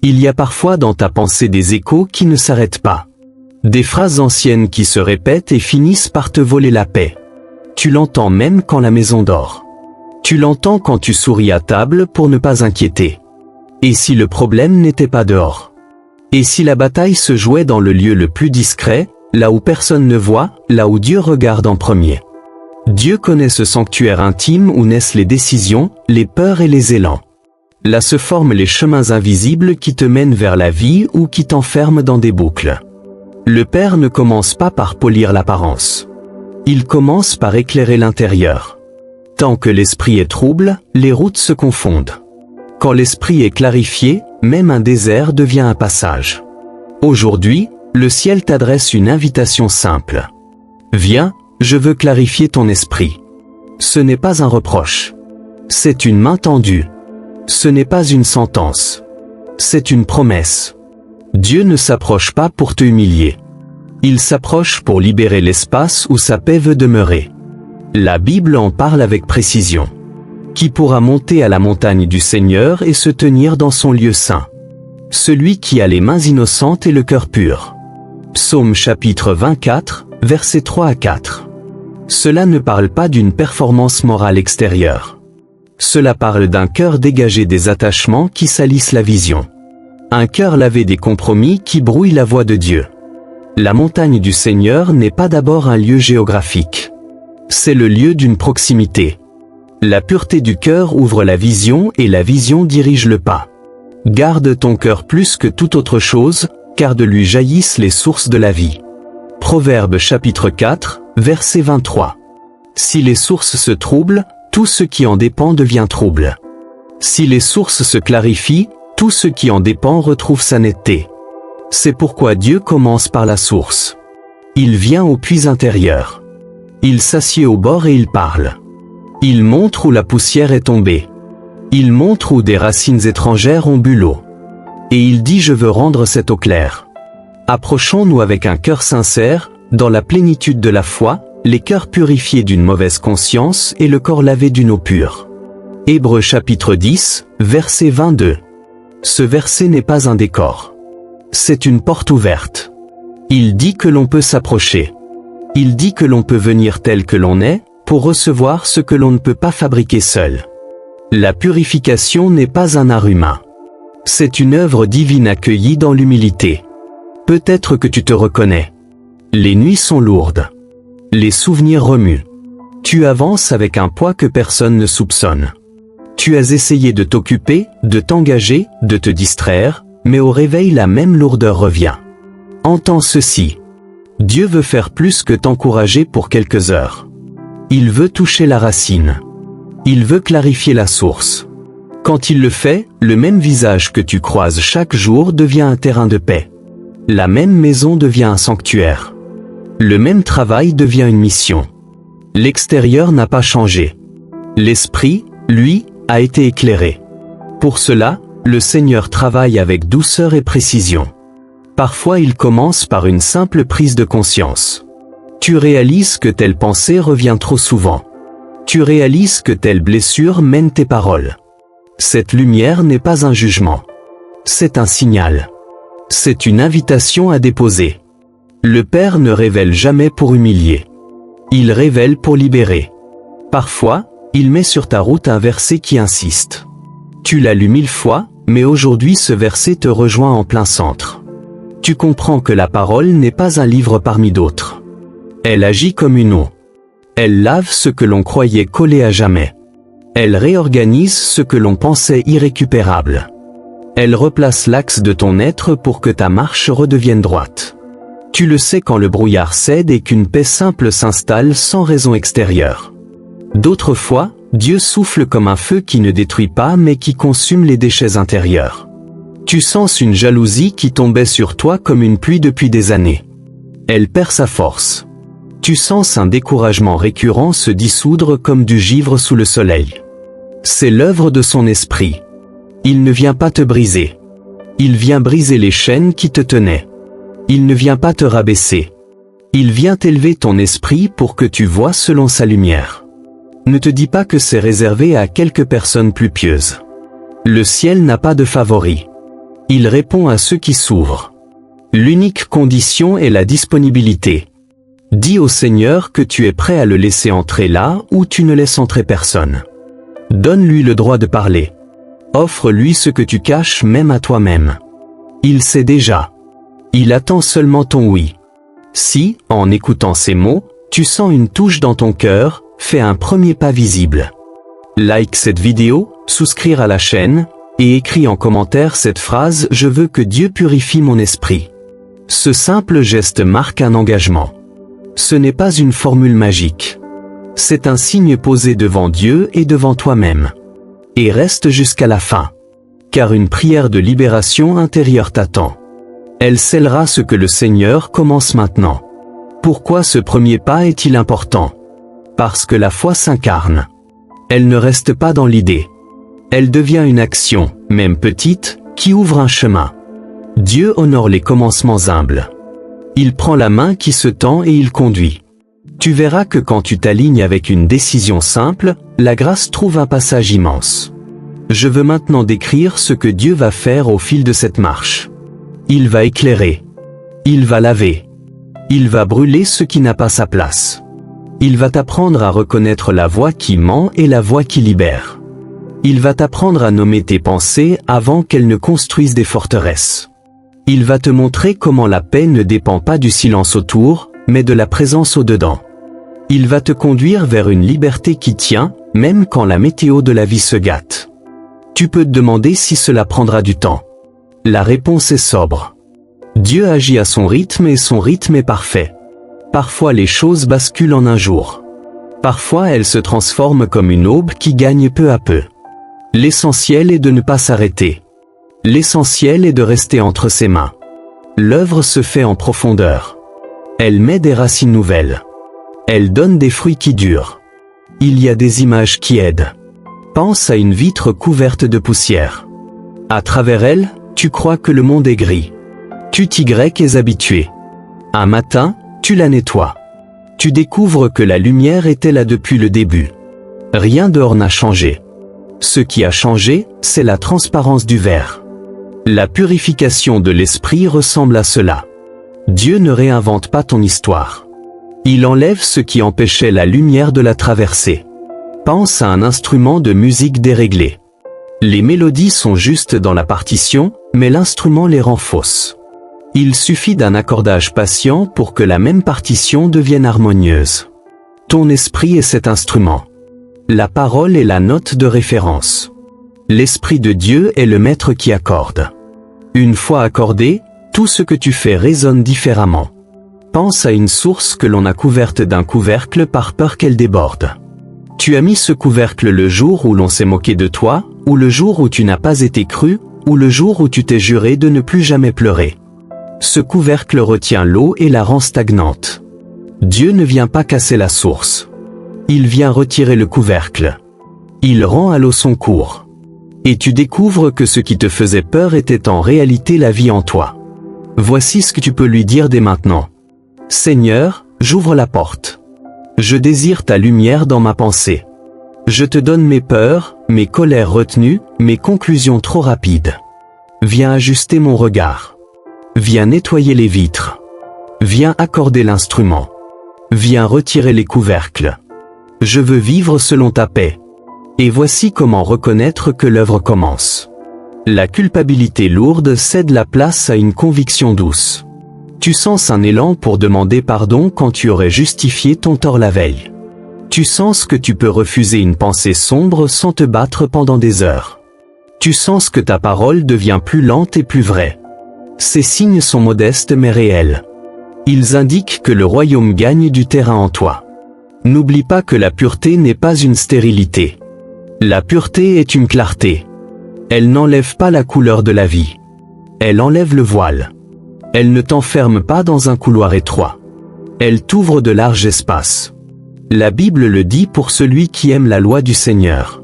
Il y a parfois dans ta pensée des échos qui ne s'arrêtent pas. Des phrases anciennes qui se répètent et finissent par te voler la paix. Tu l'entends même quand la maison dort. Tu l'entends quand tu souris à table pour ne pas inquiéter. Et si le problème n'était pas dehors? Et si la bataille se jouait dans le lieu le plus discret, là où personne ne voit, là où Dieu regarde en premier? Dieu connaît ce sanctuaire intime où naissent les décisions, les peurs et les élans. Là se forment les chemins invisibles qui te mènent vers la vie ou qui t'enferment dans des boucles. Le Père ne commence pas par polir l'apparence. Il commence par éclairer l'intérieur. Tant que l'esprit est trouble, les routes se confondent. Quand l'esprit est clarifié, même un désert devient un passage. Aujourd'hui, le ciel t'adresse une invitation simple. Viens, je veux clarifier ton esprit. Ce n'est pas un reproche. C'est une main tendue. Ce n'est pas une sentence. C'est une promesse. Dieu ne s'approche pas pour te humilier. Il s'approche pour libérer l'espace où sa paix veut demeurer. La Bible en parle avec précision. Qui pourra monter à la montagne du Seigneur et se tenir dans son lieu saint? Celui qui a les mains innocentes et le cœur pur. Psaume chapitre 24, versets 3 à 4. Cela ne parle pas d'une performance morale extérieure. Cela parle d'un cœur dégagé des attachements qui salissent la vision. Un cœur lavé des compromis qui brouillent la voie de Dieu. La montagne du Seigneur n'est pas d'abord un lieu géographique. C'est le lieu d'une proximité. La pureté du cœur ouvre la vision et la vision dirige le pas. Garde ton cœur plus que toute autre chose, car de lui jaillissent les sources de la vie. Proverbe chapitre 4, verset 23. Si les sources se troublent, tout ce qui en dépend devient trouble. Si les sources se clarifient, tout ce qui en dépend retrouve sa netteté. C'est pourquoi Dieu commence par la source. Il vient au puits intérieur. Il s'assied au bord et il parle. Il montre où la poussière est tombée. Il montre où des racines étrangères ont bu l'eau. Et il dit: je veux rendre cette eau claire. Approchons-nous avec un cœur sincère, dans la plénitude de la foi, les cœurs purifiés d'une mauvaise conscience et le corps lavé d'une eau pure. Hébreux chapitre 10, verset 22. Ce verset n'est pas un décor. C'est une porte ouverte. Il dit que l'on peut s'approcher. Il dit que l'on peut venir tel que l'on est, pour recevoir ce que l'on ne peut pas fabriquer seul. La purification n'est pas un art humain. C'est une œuvre divine accueillie dans l'humilité. Peut-être que tu te reconnais. Les nuits sont lourdes. Les souvenirs remuent. Tu avances avec un poids que personne ne soupçonne. Tu as essayé de t'occuper, de t'engager, de te distraire, mais au réveil la même lourdeur revient. Entends ceci. Dieu veut faire plus que t'encourager pour quelques heures. Il veut toucher la racine. Il veut clarifier la source. Quand il le fait, le même visage que tu croises chaque jour devient un terrain de paix. La même maison devient un sanctuaire. Le même travail devient une mission. L'extérieur n'a pas changé. L'esprit, lui, a été éclairé. Pour cela, le Seigneur travaille avec douceur et précision. Parfois il commence par une simple prise de conscience. Tu réalises que telle pensée revient trop souvent. Tu réalises que telle blessure mène tes paroles. Cette lumière n'est pas un jugement. C'est un signal. C'est une invitation à déposer. Le Père ne révèle jamais pour humilier. Il révèle pour libérer. Parfois, il met sur ta route un verset qui insiste. Tu l'as lu 1000 fois, mais aujourd'hui ce verset te rejoint en plein centre. Tu comprends que la parole n'est pas un livre parmi d'autres. Elle agit comme une eau. Elle lave ce que l'on croyait collé à jamais. Elle réorganise ce que l'on pensait irrécupérable. Elle replace l'axe de ton être pour que ta marche redevienne droite. Tu le sais quand le brouillard cède et qu'une paix simple s'installe sans raison extérieure. D'autres fois, Dieu souffle comme un feu qui ne détruit pas mais qui consume les déchets intérieurs. Tu sens une jalousie qui tombait sur toi comme une pluie depuis des années. Elle perd sa force. Tu sens un découragement récurrent se dissoudre comme du givre sous le soleil. C'est l'œuvre de son esprit. Il ne vient pas te briser. Il vient briser les chaînes qui te tenaient. Il ne vient pas te rabaisser. Il vient élever ton esprit pour que tu vois selon sa lumière. Ne te dis pas que c'est réservé à quelques personnes plus pieuses. Le ciel n'a pas de favoris. Il répond à ceux qui s'ouvrent. L'unique condition est la disponibilité. Dis au Seigneur que tu es prêt à le laisser entrer là où tu ne laisses entrer personne. Donne-lui le droit de parler. Offre-lui ce que tu caches même à toi-même. Il sait déjà. Il attend seulement ton oui. Si, en écoutant ces mots, tu sens une touche dans ton cœur, fais un premier pas visible. Like cette vidéo, souscrire à la chaîne, et écris en commentaire cette phrase « Je veux que Dieu purifie mon esprit ». Ce simple geste marque un engagement. Ce n'est pas une formule magique. C'est un signe posé devant Dieu et devant toi-même. Et reste jusqu'à la fin. Car une prière de libération intérieure t'attend. Elle scellera ce que le Seigneur commence maintenant. Pourquoi ce premier pas est-il important? Parce que la foi s'incarne. Elle ne reste pas dans l'idée. Elle devient une action, même petite, qui ouvre un chemin. Dieu honore les commencements humbles. Il prend la main qui se tend et il conduit. Tu verras que quand tu t'alignes avec une décision simple, la grâce trouve un passage immense. Je veux maintenant décrire ce que Dieu va faire au fil de cette marche. Il va éclairer. Il va laver. Il va brûler ce qui n'a pas sa place. Il va t'apprendre à reconnaître la voix qui ment et la voix qui libère. Il va t'apprendre à nommer tes pensées avant qu'elles ne construisent des forteresses. Il va te montrer comment la paix ne dépend pas du silence autour, mais de la présence au-dedans. Il va te conduire vers une liberté qui tient, même quand la météo de la vie se gâte. Tu peux te demander si cela prendra du temps. La réponse est sobre. Dieu agit à son rythme et son rythme est parfait. Parfois les choses basculent en un jour. Parfois elles se transforment comme une aube qui gagne peu à peu. L'essentiel est de ne pas s'arrêter. L'essentiel est de rester entre ses mains. L'œuvre se fait en profondeur. Elle met des racines nouvelles. Elle donne des fruits qui durent. Il y a des images qui aident. Pense à une vitre couverte de poussière. À travers elle, tu crois que le monde est gris. Tu t'y es habitué. Un matin, tu la nettoies. Tu découvres que la lumière était là depuis le début. Rien dehors n'a changé. Ce qui a changé, c'est la transparence du verre. La purification de l'esprit ressemble à cela. Dieu ne réinvente pas ton histoire. Il enlève ce qui empêchait la lumière de la traverser. Pense à un instrument de musique déréglé. Les mélodies sont justes dans la partition, mais l'instrument les rend fausses. Il suffit d'un accordage patient pour que la même partition devienne harmonieuse. Ton esprit est cet instrument. La parole est la note de référence. L'Esprit de Dieu est le maître qui accorde. Une fois accordé, tout ce que tu fais résonne différemment. Pense à une source que l'on a couverte d'un couvercle par peur qu'elle déborde. Tu as mis ce couvercle le jour où l'on s'est moqué de toi, ou le jour où tu n'as pas été cru, ou le jour où tu t'es juré de ne plus jamais pleurer. Ce couvercle retient l'eau et la rend stagnante. Dieu ne vient pas casser la source. Il vient retirer le couvercle. Il rend à l'eau son cours. Et tu découvres que ce qui te faisait peur était en réalité la vie en toi. Voici ce que tu peux lui dire dès maintenant. Seigneur, j'ouvre la porte. Je désire ta lumière dans ma pensée. Je te donne mes peurs, mes colères retenues, mes conclusions trop rapides. Viens ajuster mon regard. Viens nettoyer les vitres. Viens accorder l'instrument. Viens retirer les couvercles. Je veux vivre selon ta paix. Et voici comment reconnaître que l'œuvre commence. La culpabilité lourde cède la place à une conviction douce. Tu sens un élan pour demander pardon quand tu aurais justifié ton tort la veille. Tu sens que tu peux refuser une pensée sombre sans te battre pendant des heures. Tu sens que ta parole devient plus lente et plus vraie. Ces signes sont modestes mais réels. Ils indiquent que le royaume gagne du terrain en toi. N'oublie pas que la pureté n'est pas une stérilité. La pureté est une clarté. Elle n'enlève pas la couleur de la vie. Elle enlève le voile. Elle ne t'enferme pas dans un couloir étroit. Elle t'ouvre de larges espaces. La Bible le dit pour celui qui aime la loi du Seigneur.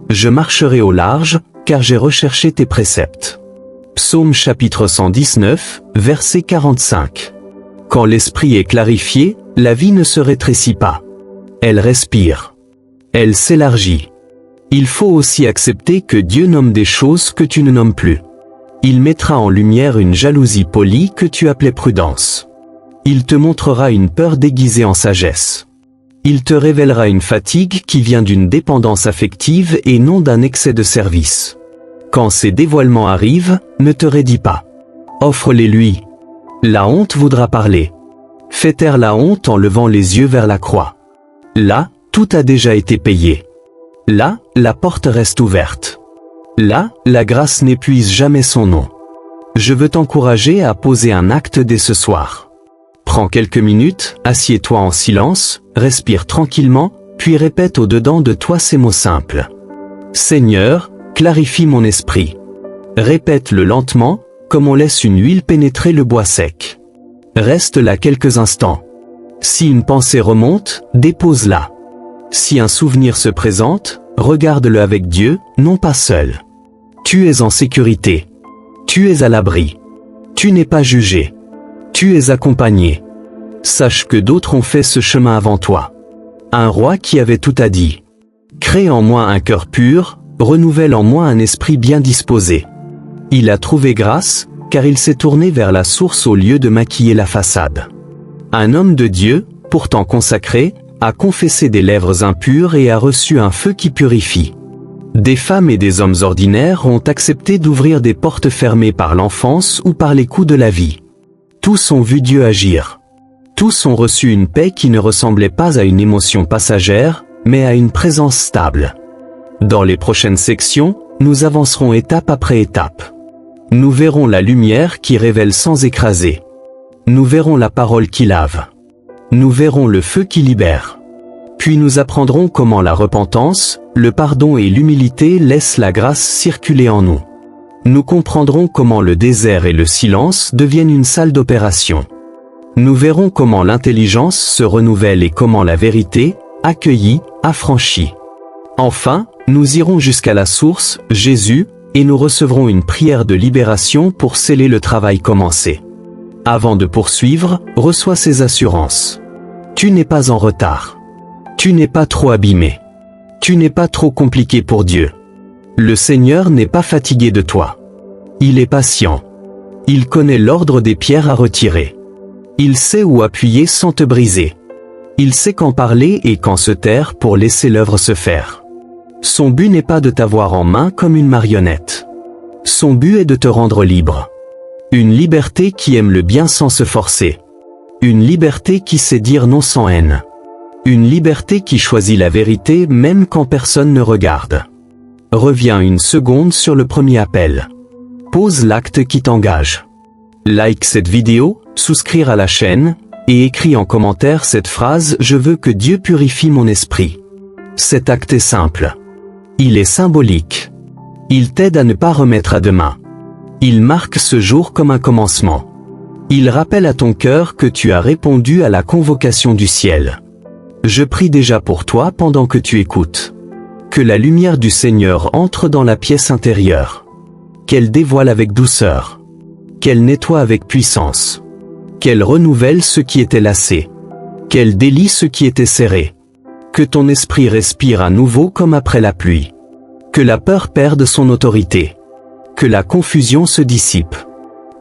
Je marcherai au large, car j'ai recherché tes préceptes. Psaume chapitre 119, verset 45. Quand l'esprit est clarifié, la vie ne se rétrécit pas. Elle respire. Elle s'élargit. Il faut aussi accepter que Dieu nomme des choses que tu ne nommes plus. Il mettra en lumière une jalousie polie que tu appelais prudence. Il te montrera une peur déguisée en sagesse. Il te révélera une fatigue qui vient d'une dépendance affective et non d'un excès de service. Quand ces dévoilements arrivent, ne te raidis pas. Offre-les lui. La honte voudra parler. Fais taire la honte en levant les yeux vers la croix. Là, tout a déjà été payé. Là, la porte reste ouverte. Là, la grâce n'épuise jamais son nom. Je veux t'encourager à poser un acte dès ce soir. Prends quelques minutes, assieds-toi en silence, respire tranquillement, puis répète au-dedans de toi ces mots simples. Seigneur, clarifie mon esprit. Répète-le lentement, comme on laisse une huile pénétrer le bois sec. Reste là quelques instants. Si une pensée remonte, dépose-la. Si un souvenir se présente, regarde-le avec Dieu, non pas seul. Tu es en sécurité. Tu es à l'abri. Tu n'es pas jugé. Tu es accompagné. Sache que d'autres ont fait ce chemin avant toi. Un roi qui avait tout a dit. Crée en moi un cœur pur, renouvelle en moi un esprit bien disposé. Il a trouvé grâce, car il s'est tourné vers la source au lieu de maquiller la façade. Un homme de Dieu, pourtant consacré, a confessé des lèvres impures et a reçu un feu qui purifie. Des femmes et des hommes ordinaires ont accepté d'ouvrir des portes fermées par l'enfance ou par les coups de la vie. Tous ont vu Dieu agir. Tous ont reçu une paix qui ne ressemblait pas à une émotion passagère, mais à une présence stable. Dans les prochaines sections, nous avancerons étape après étape. Nous verrons la lumière qui révèle sans écraser. Nous verrons la parole qui lave. Nous verrons le feu qui libère. Puis nous apprendrons comment la repentance, le pardon et l'humilité laissent la grâce circuler en nous. Nous comprendrons comment le désert et le silence deviennent une salle d'opération. Nous verrons comment l'intelligence se renouvelle et comment la vérité, accueillie, affranchit. Enfin, nous irons jusqu'à la source, Jésus, et nous recevrons une prière de libération pour sceller le travail commencé. Avant de poursuivre, reçois ces assurances. Tu n'es pas en retard. Tu n'es pas trop abîmé. Tu n'es pas trop compliqué pour Dieu. Le Seigneur n'est pas fatigué de toi. Il est patient. Il connaît l'ordre des pierres à retirer. Il sait où appuyer sans te briser. Il sait quand parler et quand se taire pour laisser l'œuvre se faire. Son but n'est pas de t'avoir en main comme une marionnette. Son but est de te rendre libre. Une liberté qui aime le bien sans se forcer. Une liberté qui sait dire non sans haine. Une liberté qui choisit la vérité même quand personne ne regarde. Reviens une seconde sur le premier appel. Pose l'acte qui t'engage. Like cette vidéo, souscrire à la chaîne, et écris en commentaire cette phrase « Je veux que Dieu purifie mon esprit ». Cet acte est simple. Il est symbolique. Il t'aide à ne pas remettre à demain. Il marque ce jour comme un commencement. Il rappelle à ton cœur que tu as répondu à la convocation du ciel. Je prie déjà pour toi pendant que tu écoutes. Que la lumière du Seigneur entre dans la pièce intérieure. Qu'elle dévoile avec douceur. Qu'elle nettoie avec puissance. Qu'elle renouvelle ce qui était lassé. Qu'elle délie ce qui était serré. Que ton esprit respire à nouveau comme après la pluie. Que la peur perde son autorité. Que la confusion se dissipe.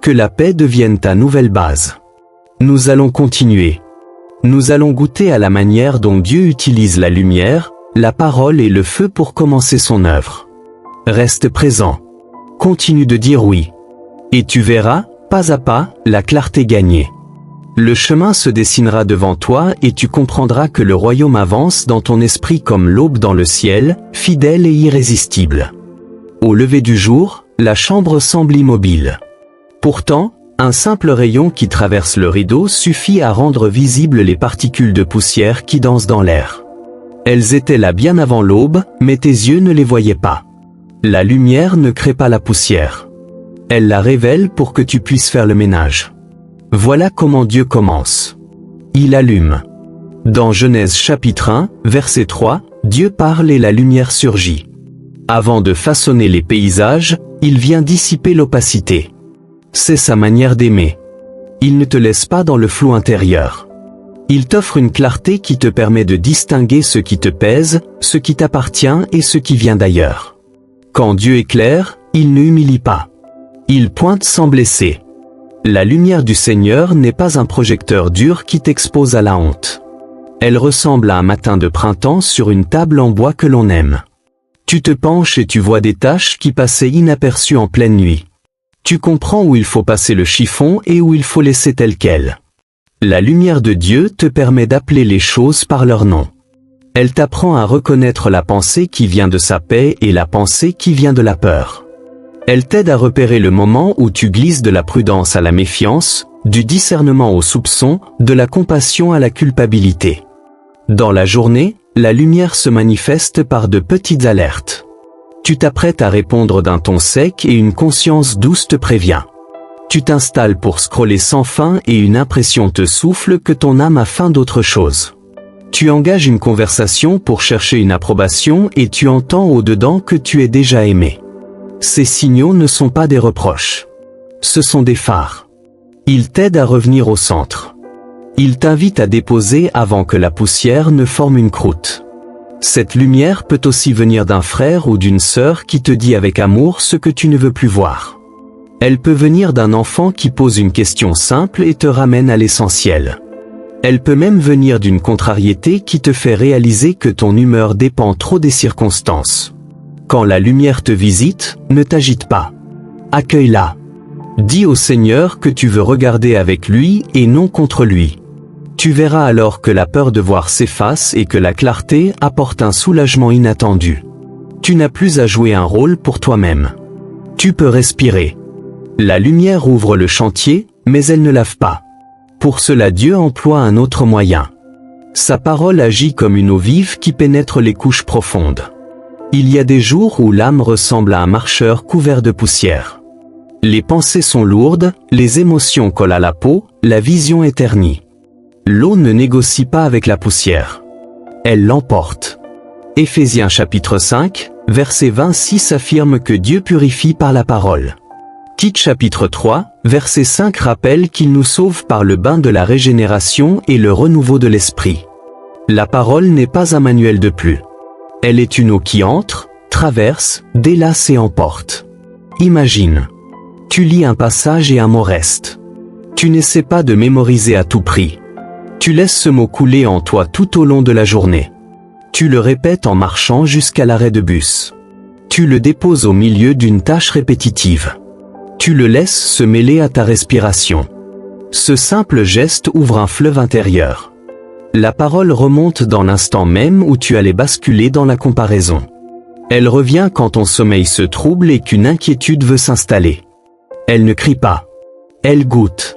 Que la paix devienne ta nouvelle base. Nous allons continuer. Nous allons goûter à la manière dont Dieu utilise la lumière, la parole et le feu pour commencer son œuvre. Reste présent. Continue de dire oui. Et tu verras, pas à pas, la clarté gagner. Le chemin se dessinera devant toi et tu comprendras que le royaume avance dans ton esprit comme l'aube dans le ciel, fidèle et irrésistible. Au lever du jour, la chambre semble immobile. Pourtant, un simple rayon qui traverse le rideau suffit à rendre visibles les particules de poussière qui dansent dans l'air. Elles étaient là bien avant l'aube, mais tes yeux ne les voyaient pas. La lumière ne crée pas la poussière. Elle la révèle pour que tu puisses faire le ménage. Voilà comment Dieu commence. Il allume. Dans Genèse chapitre 1, verset 3, Dieu parle et la lumière surgit. Avant de façonner les paysages, il vient dissiper l'opacité. C'est sa manière d'aimer. Il ne te laisse pas dans le flou intérieur. Il t'offre une clarté qui te permet de distinguer ce qui te pèse, ce qui t'appartient et ce qui vient d'ailleurs. Quand Dieu éclaire, il ne humilie pas. Il pointe sans blesser. La lumière du Seigneur n'est pas un projecteur dur qui t'expose à la honte. Elle ressemble à un matin de printemps sur une table en bois que l'on aime. Tu te penches et tu vois des taches qui passaient inaperçues en pleine nuit. Tu comprends où il faut passer le chiffon et où il faut laisser tel quel. La lumière de Dieu te permet d'appeler les choses par leur nom. Elle t'apprend à reconnaître la pensée qui vient de sa paix et la pensée qui vient de la peur. Elle t'aide à repérer le moment où tu glisses de la prudence à la méfiance, du discernement au soupçon, de la compassion à la culpabilité. Dans la journée, la lumière se manifeste par de petites alertes. Tu t'apprêtes à répondre d'un ton sec et une conscience douce te prévient. Tu t'installes pour scroller sans fin et une impression te souffle que ton âme a faim d'autre chose. Tu engages une conversation pour chercher une approbation et tu entends au-dedans que tu es déjà aimé. Ces signaux ne sont pas des reproches. Ce sont des phares. Ils t'aident à revenir au centre. Ils t'invitent à déposer avant que la poussière ne forme une croûte. Cette lumière peut aussi venir d'un frère ou d'une sœur qui te dit avec amour ce que tu ne veux plus voir. Elle peut venir d'un enfant qui pose une question simple et te ramène à l'essentiel. Elle peut même venir d'une contrariété qui te fait réaliser que ton humeur dépend trop des circonstances. Quand la lumière te visite, ne t'agite pas. Accueille-la. Dis au Seigneur que tu veux regarder avec lui et non contre lui. Tu verras alors que la peur de voir s'efface et que la clarté apporte un soulagement inattendu. Tu n'as plus à jouer un rôle pour toi-même. Tu peux respirer. La lumière ouvre le chantier, mais elle ne lave pas. Pour cela Dieu emploie un autre moyen. Sa parole agit comme une eau vive qui pénètre les couches profondes. Il y a des jours où l'âme ressemble à un marcheur couvert de poussière. Les pensées sont lourdes, les émotions collent à la peau, la vision est ternie. L'eau ne négocie pas avec la poussière. Elle l'emporte. Éphésiens chapitre 5, verset 26 affirme que Dieu purifie par la parole. Tite chapitre 3, verset 5 rappelle qu'il nous sauve par le bain de la régénération et le renouveau de l'esprit. La parole n'est pas un manuel de plus. Elle est une eau qui entre, traverse, délace et emporte. Imagine. Tu lis un passage et un mot reste. Tu n'essaies pas de mémoriser à tout prix. Tu laisses ce mot couler en toi tout au long de la journée. Tu le répètes en marchant jusqu'à l'arrêt de bus. Tu le déposes au milieu d'une tâche répétitive. Tu le laisses se mêler à ta respiration. Ce simple geste ouvre un fleuve intérieur. La parole remonte dans l'instant même où tu allais basculer dans la comparaison. Elle revient quand ton sommeil se trouble et qu'une inquiétude veut s'installer. Elle ne crie pas. Elle goûte.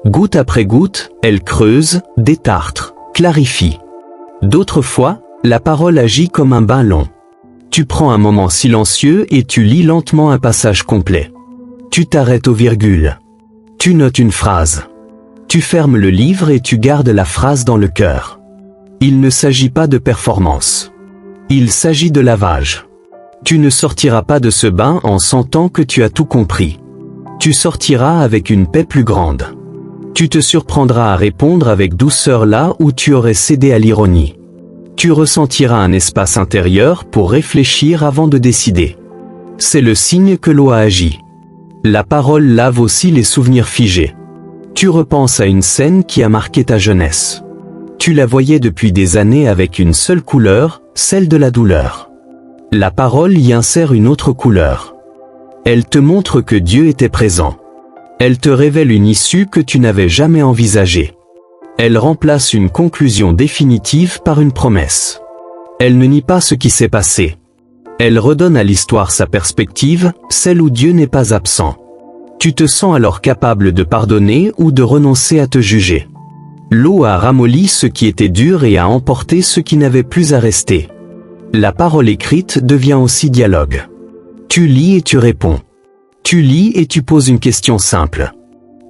Goutte après goutte, elle creuse, détartre, clarifie. D'autres fois, la parole agit comme un bain long. Tu prends un moment silencieux et tu lis lentement un passage complet. Tu t'arrêtes aux virgules. Tu notes une phrase. Tu fermes le livre et tu gardes la phrase dans le cœur. Il ne s'agit pas de performance. Il s'agit de lavage. Tu ne sortiras pas de ce bain en sentant que tu as tout compris. Tu sortiras avec une paix plus grande. Tu te surprendras à répondre avec douceur là où tu aurais cédé à l'ironie. Tu ressentiras un espace intérieur pour réfléchir avant de décider. C'est le signe que l'eau a agi. La parole lave aussi les souvenirs figés. Tu repenses à une scène qui a marqué ta jeunesse. Tu la voyais depuis des années avec une seule couleur, celle de la douleur. La parole y insère une autre couleur. Elle te montre que Dieu était présent. Elle te révèle une issue que tu n'avais jamais envisagée. Elle remplace une conclusion définitive par une promesse. Elle ne nie pas ce qui s'est passé. Elle redonne à l'histoire sa perspective, celle où Dieu n'est pas absent. Tu te sens alors capable de pardonner ou de renoncer à te juger. L'eau a ramolli ce qui était dur et a emporté ce qui n'avait plus à rester. La parole écrite devient aussi dialogue. Tu lis et tu réponds. Tu lis et tu poses une question simple.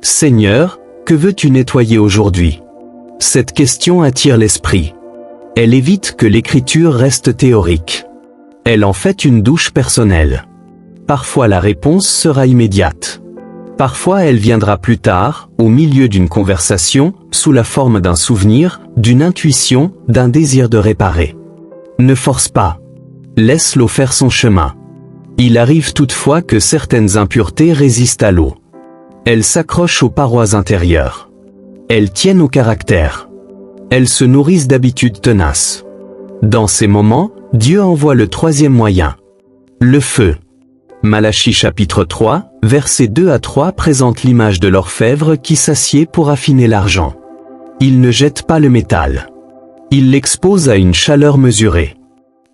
Seigneur, que veux-tu nettoyer aujourd'hui? Cette question attire l'esprit. Elle évite que l'écriture reste théorique. Elle en fait une douche personnelle. Parfois la réponse sera immédiate. Parfois elle viendra plus tard, au milieu d'une conversation, sous la forme d'un souvenir, d'une intuition, d'un désir de réparer. Ne force pas. Laisse l'eau faire son chemin. Il arrive toutefois que certaines impuretés résistent à l'eau. Elles s'accrochent aux parois intérieures. Elles tiennent au caractère. Elles se nourrissent d'habitudes tenaces. Dans ces moments, Dieu envoie le troisième moyen. Le feu. Malachie chapitre 3, versets 2 à 3 présente l'image de l'orfèvre qui s'assied pour affiner l'argent. Il ne jette pas le métal. Il l'expose à une chaleur mesurée.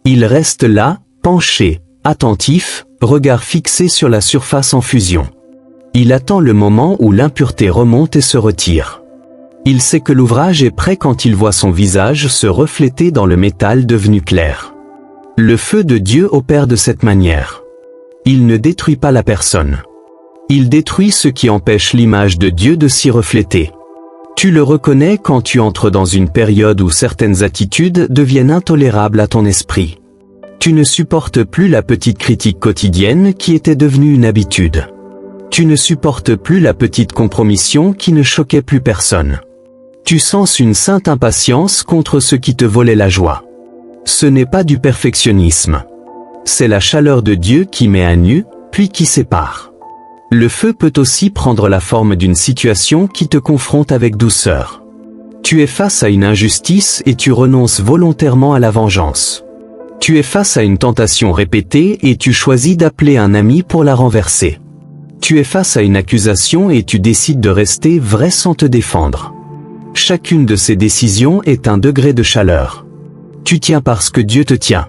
Il reste là, penché, attentif, regard fixé sur la surface en fusion. Il attend le moment où l'impureté remonte et se retire. Il sait que l'ouvrage est prêt quand il voit son visage se refléter dans le métal devenu clair. Le feu de Dieu opère de cette manière. Il ne détruit pas la personne. Il détruit ce qui empêche l'image de Dieu de s'y refléter. Tu le reconnais quand tu entres dans une période où certaines attitudes deviennent intolérables à ton esprit. Tu ne supportes plus la petite critique quotidienne qui était devenue une habitude. Tu ne supportes plus la petite compromission qui ne choquait plus personne. Tu sens une sainte impatience contre ce qui te volait la joie. Ce n'est pas du perfectionnisme. C'est la chaleur de Dieu qui met à nu, puis qui sépare. Le feu peut aussi prendre la forme d'une situation qui te confronte avec douceur. Tu es face à une injustice et tu renonces volontairement à la vengeance. Tu es face à une tentation répétée et tu choisis d'appeler un ami pour la renverser. Tu es face à une accusation et tu décides de rester vrai sans te défendre. Chacune de ces décisions est un degré de chaleur. Tu tiens parce que Dieu te tient.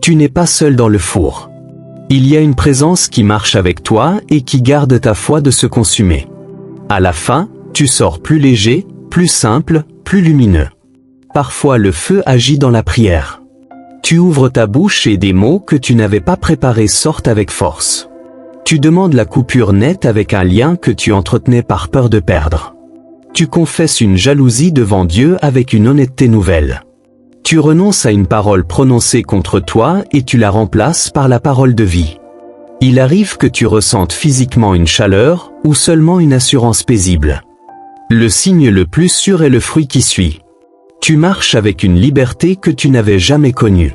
Tu n'es pas seul dans le four. Il y a une présence qui marche avec toi et qui garde ta foi de se consumer. À la fin, tu sors plus léger, plus simple, plus lumineux. Parfois le feu agit dans la prière. Tu ouvres ta bouche et des mots que tu n'avais pas préparés sortent avec force. Tu demandes la coupure nette avec un lien que tu entretenais par peur de perdre. Tu confesses une jalousie devant Dieu avec une honnêteté nouvelle. Tu renonces à une parole prononcée contre toi et tu la remplaces par la parole de vie. Il arrive que tu ressentes physiquement une chaleur ou seulement une assurance paisible. Le signe le plus sûr est le fruit qui suit. Tu marches avec une liberté que tu n'avais jamais connue.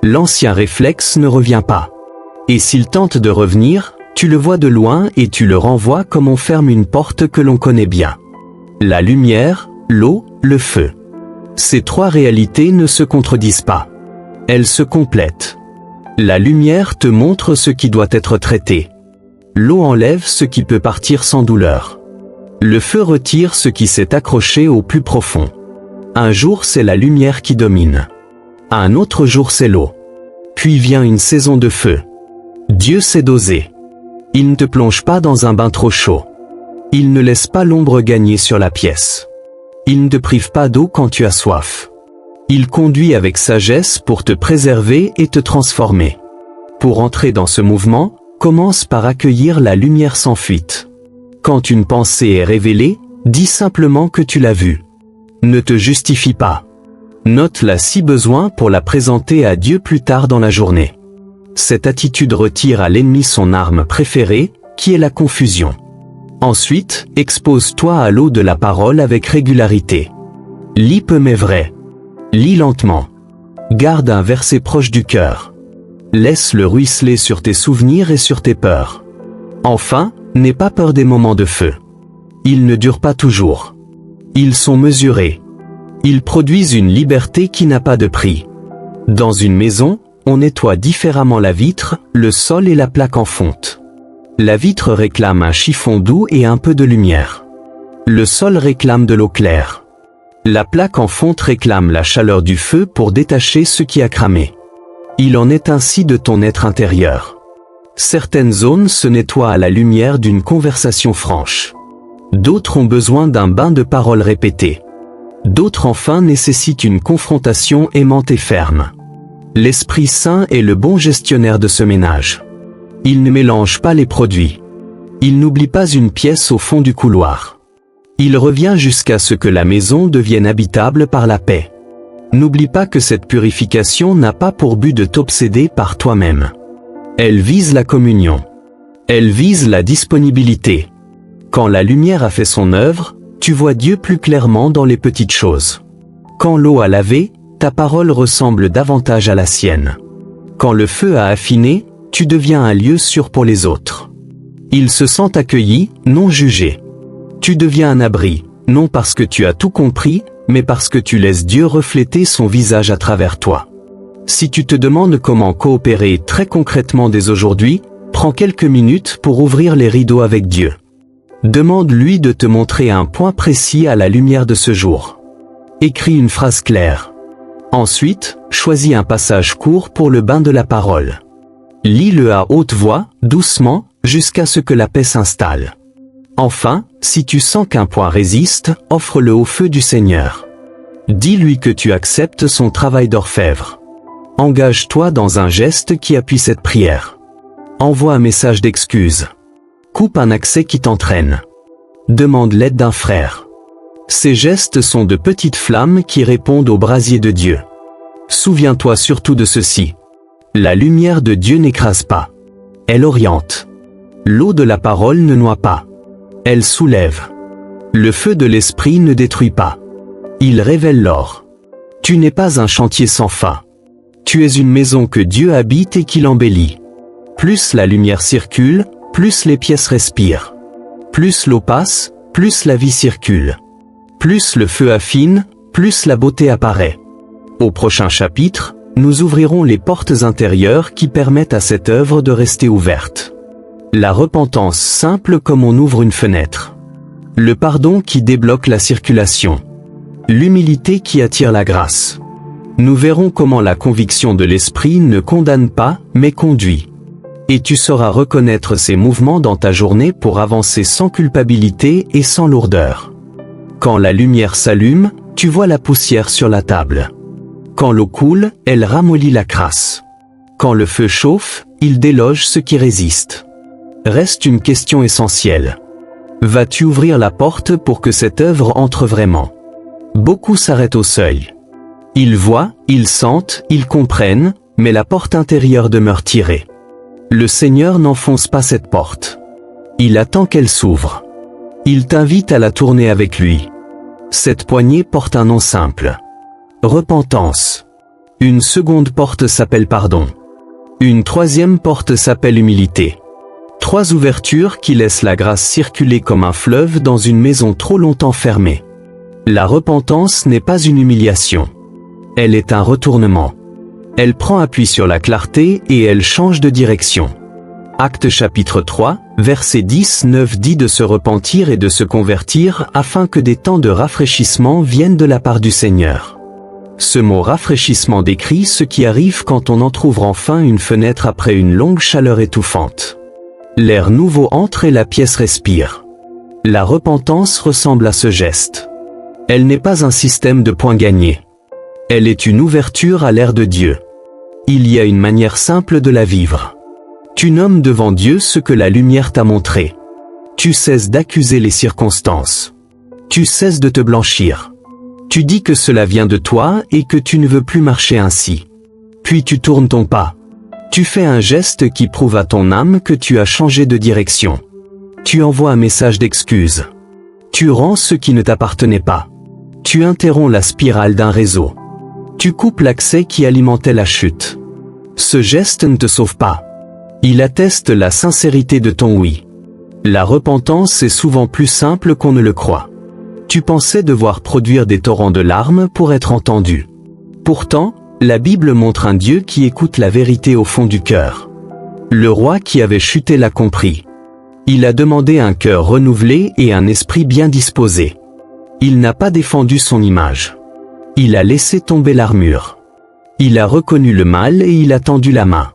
L'ancien réflexe ne revient pas. Et s'il tente de revenir, tu le vois de loin et tu le renvoies comme on ferme une porte que l'on connaît bien. La lumière, l'eau, le feu. Ces trois réalités ne se contredisent pas. Elles se complètent. La lumière te montre ce qui doit être traité. L'eau enlève ce qui peut partir sans douleur. Le feu retire ce qui s'est accroché au plus profond. Un jour c'est la lumière qui domine. Un autre jour c'est l'eau. Puis vient une saison de feu. Dieu sait doser. Il ne te plonge pas dans un bain trop chaud. Il ne laisse pas l'ombre gagner sur la pièce. Il ne te prive pas d'eau quand tu as soif. Il conduit avec sagesse pour te préserver et te transformer. Pour entrer dans ce mouvement, commence par accueillir la lumière sans fuite. Quand une pensée est révélée, dis simplement que tu l'as vue. Ne te justifie pas. Note-la si besoin pour la présenter à Dieu plus tard dans la journée. Cette attitude retire à l'ennemi son arme préférée, qui est la confusion. Ensuite, expose-toi à l'eau de la parole avec régularité. Lis peu mais vrai. Lis lentement. Garde un verset proche du cœur. Laisse-le ruisseler sur tes souvenirs et sur tes peurs. Enfin, n'aie pas peur des moments de feu. Ils ne durent pas toujours. Ils sont mesurés. Ils produisent une liberté qui n'a pas de prix. Dans une maison, on nettoie différemment la vitre, le sol et la plaque en fonte. La vitre réclame un chiffon doux et un peu de lumière. Le sol réclame de l'eau claire. La plaque en fonte réclame la chaleur du feu pour détacher ce qui a cramé. Il en est ainsi de ton être intérieur. Certaines zones se nettoient à la lumière d'une conversation franche. D'autres ont besoin d'un bain de paroles répétées. D'autres enfin nécessitent une confrontation aimante et ferme. L'Esprit Saint est le bon gestionnaire de ce ménage. Il ne mélange pas les produits. Il n'oublie pas une pièce au fond du couloir. Il revient jusqu'à ce que la maison devienne habitable par la paix. N'oublie pas que cette purification n'a pas pour but de t'obséder par toi-même. Elle vise la communion. Elle vise la disponibilité. Quand la lumière a fait son œuvre, tu vois Dieu plus clairement dans les petites choses. Quand l'eau a lavé, ta parole ressemble davantage à la sienne. Quand le feu a affiné, tu deviens un lieu sûr pour les autres. Ils se sentent accueillis, non jugés. Tu deviens un abri, non parce que tu as tout compris, mais parce que tu laisses Dieu refléter son visage à travers toi. Si tu te demandes comment coopérer très concrètement dès aujourd'hui, prends quelques minutes pour ouvrir les rideaux avec Dieu. Demande-lui de te montrer un point précis à la lumière de ce jour. Écris une phrase claire. Ensuite, choisis un passage court pour le bain de la parole. Lis-le à haute voix, doucement, jusqu'à ce que la paix s'installe. Enfin, si tu sens qu'un point résiste, offre-le au feu du Seigneur. Dis-lui que tu acceptes son travail d'orfèvre. Engage-toi dans un geste qui appuie cette prière. Envoie un message d'excuse. Coupe un accès qui t'entraîne. Demande l'aide d'un frère. Ces gestes sont de petites flammes qui répondent au brasier de Dieu. Souviens-toi surtout de ceci. La lumière de Dieu n'écrase pas. Elle oriente. L'eau de la parole ne noie pas. Elle soulève. Le feu de l'esprit ne détruit pas. Il révèle l'or. Tu n'es pas un chantier sans fin. Tu es une maison que Dieu habite et qu'il embellit. Plus la lumière circule, plus les pièces respirent. Plus l'eau passe, plus la vie circule. Plus le feu affine, plus la beauté apparaît. Au prochain chapitre, nous ouvrirons les portes intérieures qui permettent à cette œuvre de rester ouverte. La repentance simple comme on ouvre une fenêtre. Le pardon qui débloque la circulation. L'humilité qui attire la grâce. Nous verrons comment la conviction de l'esprit ne condamne pas, mais conduit. Et tu sauras reconnaître ces mouvements dans ta journée pour avancer sans culpabilité et sans lourdeur. Quand la lumière s'allume, tu vois la poussière sur la table. Quand l'eau coule, elle ramollit la crasse. Quand le feu chauffe, il déloge ce qui résiste. Reste une question essentielle. Vas-tu ouvrir la porte pour que cette œuvre entre vraiment? Beaucoup s'arrêtent au seuil. Ils voient, ils sentent, ils comprennent, mais la porte intérieure demeure tirée. Le Seigneur n'enfonce pas cette porte. Il attend qu'elle s'ouvre. Il t'invite à la tourner avec lui. Cette poignée porte un nom simple. Repentance. Une seconde porte s'appelle pardon. Une troisième porte s'appelle humilité. 3 ouvertures qui laissent la grâce circuler comme un fleuve dans une maison trop longtemps fermée. La repentance n'est pas une humiliation. Elle est un retournement. Elle prend appui sur la clarté et elle change de direction. Actes chapitre 3, verset 10-9 dit de se repentir et de se convertir afin que des temps de rafraîchissement viennent de la part du Seigneur. Ce mot rafraîchissement décrit ce qui arrive quand on entrouvre enfin une fenêtre après une longue chaleur étouffante. L'air nouveau entre et la pièce respire. La repentance ressemble à ce geste. Elle n'est pas un système de points gagnés. Elle est une ouverture à l'ère de Dieu. Il y a une manière simple de la vivre. Tu nommes devant Dieu ce que la lumière t'a montré. Tu cesses d'accuser les circonstances. Tu cesses de te blanchir. Tu dis que cela vient de toi et que tu ne veux plus marcher ainsi. Puis tu tournes ton pas. Tu fais un geste qui prouve à ton âme que tu as changé de direction. Tu envoies un message d'excuse. Tu rends ce qui ne t'appartenait pas. Tu interromps la spirale d'un réseau. Tu coupes l'accès qui alimentait la chute. Ce geste ne te sauve pas. Il atteste la sincérité de ton oui. La repentance est souvent plus simple qu'on ne le croit. Tu pensais devoir produire des torrents de larmes pour être entendu. Pourtant, la Bible montre un Dieu qui écoute la vérité au fond du cœur. Le roi qui avait chuté l'a compris. Il a demandé un cœur renouvelé et un esprit bien disposé. Il n'a pas défendu son image. Il a laissé tomber l'armure. Il a reconnu le mal et il a tendu la main.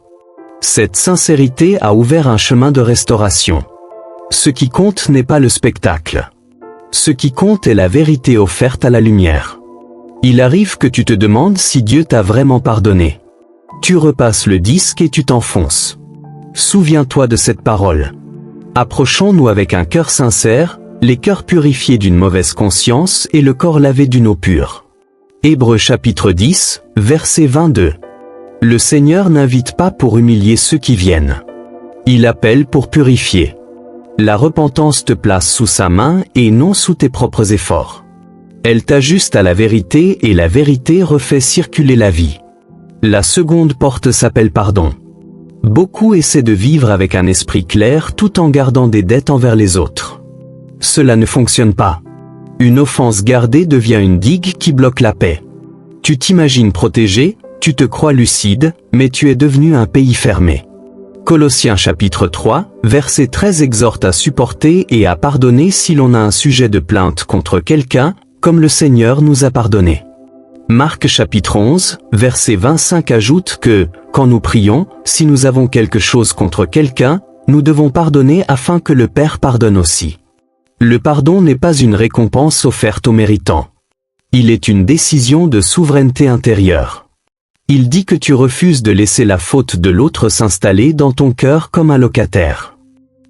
Cette sincérité a ouvert un chemin de restauration. Ce qui compte n'est pas le spectacle. Ce qui compte est la vérité offerte à la lumière. Il arrive que tu te demandes si Dieu t'a vraiment pardonné. Tu repasses le disque et tu t'enfonces. Souviens-toi de cette parole. Approchons-nous avec un cœur sincère, les cœurs purifiés d'une mauvaise conscience et le corps lavé d'une eau pure. Hébreux chapitre 10, verset 22. Le Seigneur n'invite pas pour humilier ceux qui viennent. Il appelle pour purifier. La repentance te place sous sa main et non sous tes propres efforts. Elle t'ajuste à la vérité et la vérité refait circuler la vie. La seconde porte s'appelle pardon. Beaucoup essaient de vivre avec un esprit clair tout en gardant des dettes envers les autres. Cela ne fonctionne pas. Une offense gardée devient une digue qui bloque la paix. Tu t'imagines protégé, tu te crois lucide, mais tu es devenu un pays fermé. Colossiens chapitre 3, verset 13 exhorte à supporter et à pardonner si l'on a un sujet de plainte contre quelqu'un, comme le Seigneur nous a pardonné. Marc chapitre 11, verset 25 ajoute que, quand nous prions, si nous avons quelque chose contre quelqu'un, nous devons pardonner afin que le Père pardonne aussi. Le pardon n'est pas une récompense offerte aux méritants. Il est une décision de souveraineté intérieure. Il dit que tu refuses de laisser la faute de l'autre s'installer dans ton cœur comme un locataire.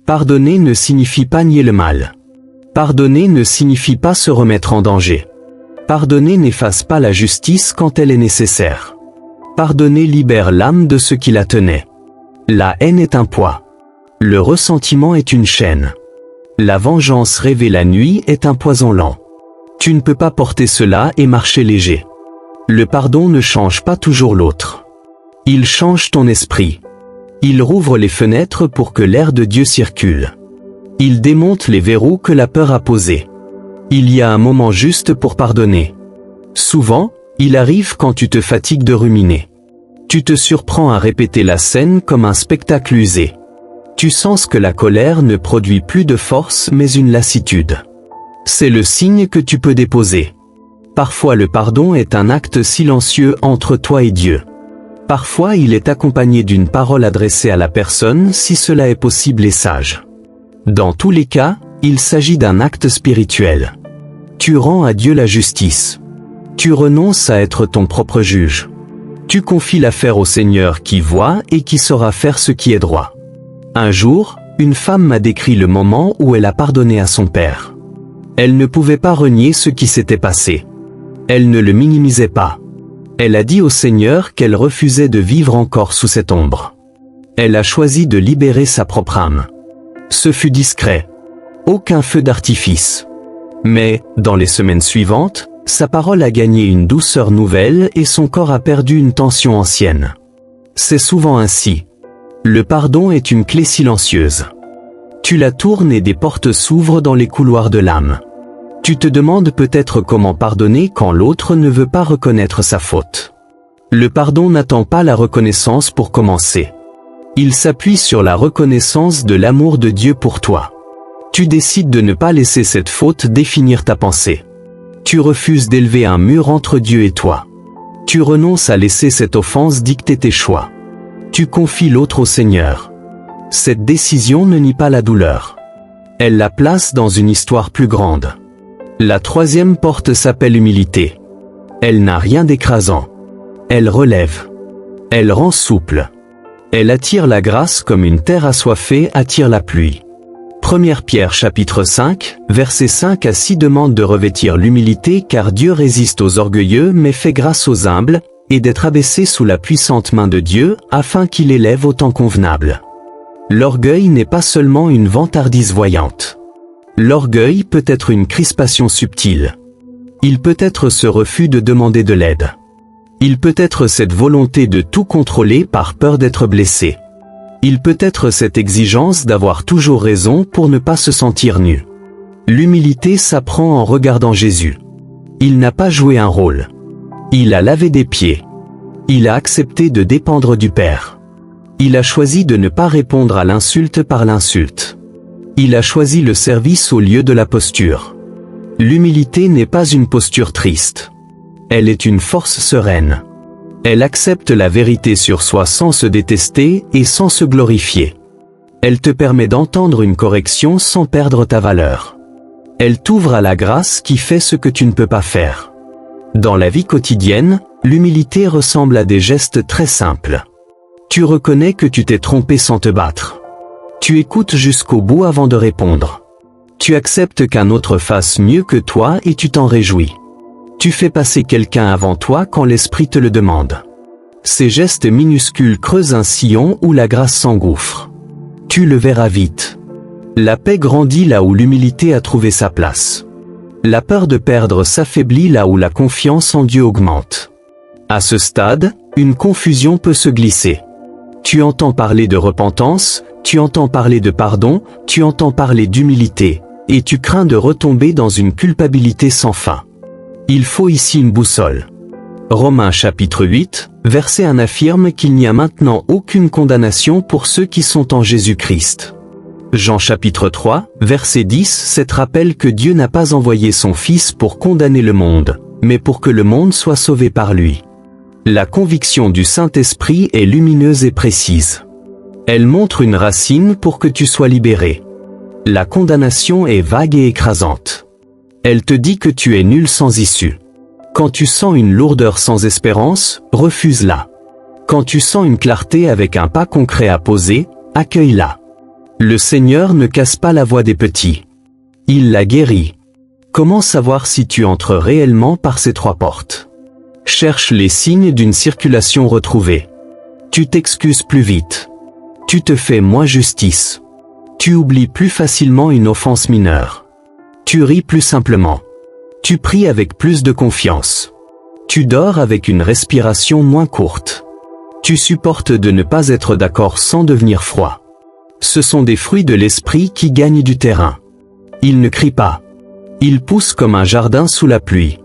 Pardonner ne signifie pas nier le mal. Pardonner ne signifie pas se remettre en danger. Pardonner n'efface pas la justice quand elle est nécessaire. Pardonner libère l'âme de ce qui la tenait. La haine est un poids. Le ressentiment est une chaîne. La vengeance rêvée la nuit est un poison lent. Tu ne peux pas porter cela et marcher léger. Le pardon ne change pas toujours l'autre. Il change ton esprit. Il rouvre les fenêtres pour que l'air de Dieu circule. Il démonte les verrous que la peur a posés. Il y a un moment juste pour pardonner. Souvent, il arrive quand tu te fatigues de ruminer. Tu te surprends à répéter la scène comme un spectacle usé. Tu sens que la colère ne produit plus de force mais une lassitude. C'est le signe que tu peux déposer. Parfois le pardon est un acte silencieux entre toi et Dieu. Parfois il est accompagné d'une parole adressée à la personne si cela est possible et sage. Dans tous les cas, il s'agit d'un acte spirituel. Tu rends à Dieu la justice. Tu renonces à être ton propre juge. Tu confies l'affaire au Seigneur qui voit et qui saura faire ce qui est droit. Un jour, une femme m'a décrit le moment où elle a pardonné à son père. Elle ne pouvait pas renier ce qui s'était passé. Elle ne le minimisait pas. Elle a dit au Seigneur qu'elle refusait de vivre encore sous cette ombre. Elle a choisi de libérer sa propre âme. Ce fut discret. Aucun feu d'artifice. Mais, dans les semaines suivantes, sa parole a gagné une douceur nouvelle et son corps a perdu une tension ancienne. C'est souvent ainsi. Le pardon est une clé silencieuse. Tu la tournes et des portes s'ouvrent dans les couloirs de l'âme. Tu te demandes peut-être comment pardonner quand l'autre ne veut pas reconnaître sa faute. Le pardon n'attend pas la reconnaissance pour commencer. Il s'appuie sur la reconnaissance de l'amour de Dieu pour toi. Tu décides de ne pas laisser cette faute définir ta pensée. Tu refuses d'élever un mur entre Dieu et toi. Tu renonces à laisser cette offense dicter tes choix. Tu confies l'autre au Seigneur. Cette décision ne nie pas la douleur. Elle la place dans une histoire plus grande. La troisième porte s'appelle humilité. Elle n'a rien d'écrasant. Elle relève. Elle rend souple. Elle attire la grâce comme une terre assoiffée attire la pluie. 1 Pierre chapitre 5, versets 5 à 6 demande de revêtir l'humilité car Dieu résiste aux orgueilleux mais fait grâce aux humbles, et d'être abaissé sous la puissante main de Dieu afin qu'il élève au temps convenable. L'orgueil n'est pas seulement une vantardise voyante. L'orgueil peut être une crispation subtile. Il peut être ce refus de demander de l'aide. Il peut être cette volonté de tout contrôler par peur d'être blessé. Il peut être cette exigence d'avoir toujours raison pour ne pas se sentir nu. L'humilité s'apprend en regardant Jésus. Il n'a pas joué un rôle. Il a lavé des pieds. Il a accepté de dépendre du Père. Il a choisi de ne pas répondre à l'insulte par l'insulte. Il a choisi le service au lieu de la posture. L'humilité n'est pas une posture triste. Elle est une force sereine. Elle accepte la vérité sur soi sans se détester et sans se glorifier. Elle te permet d'entendre une correction sans perdre ta valeur. Elle t'ouvre à la grâce qui fait ce que tu ne peux pas faire. Dans la vie quotidienne, l'humilité ressemble à des gestes très simples. Tu reconnais que tu t'es trompé sans te battre. Tu écoutes jusqu'au bout avant de répondre. Tu acceptes qu'un autre fasse mieux que toi et tu t'en réjouis. Tu fais passer quelqu'un avant toi quand l'esprit te le demande. Ces gestes minuscules creusent un sillon où la grâce s'engouffre. Tu le verras vite. La paix grandit là où l'humilité a trouvé sa place. La peur de perdre s'affaiblit là où la confiance en Dieu augmente. À ce stade, une confusion peut se glisser. Tu entends parler de repentance, tu entends parler de pardon, tu entends parler d'humilité, et tu crains de retomber dans une culpabilité sans fin. Il faut ici une boussole. Romains chapitre 8, verset 1 affirme qu'il n'y a maintenant aucune condamnation pour ceux qui sont en Jésus-Christ. Jean chapitre 3, verset 10 7 rappelle que Dieu n'a pas envoyé son Fils pour condamner le monde, mais pour que le monde soit sauvé par lui. La conviction du Saint-Esprit est lumineuse et précise. Elle montre une racine pour que tu sois libéré. La condamnation est vague et écrasante. Elle te dit que tu es nul sans issue. Quand tu sens une lourdeur sans espérance, refuse-la. Quand tu sens une clarté avec un pas concret à poser, accueille-la. Le Seigneur ne casse pas la voie des petits. Il la guérit. Comment savoir si tu entres réellement par ces 3 portes? Cherche les signes d'une circulation retrouvée. Tu t'excuses plus vite. Tu te fais moins justice. Tu oublies plus facilement une offense mineure. Tu ris plus simplement. Tu pries avec plus de confiance. Tu dors avec une respiration moins courte. Tu supportes de ne pas être d'accord sans devenir froid. Ce sont des fruits de l'esprit qui gagnent du terrain. Ils ne crient pas. Ils poussent comme un jardin sous la pluie.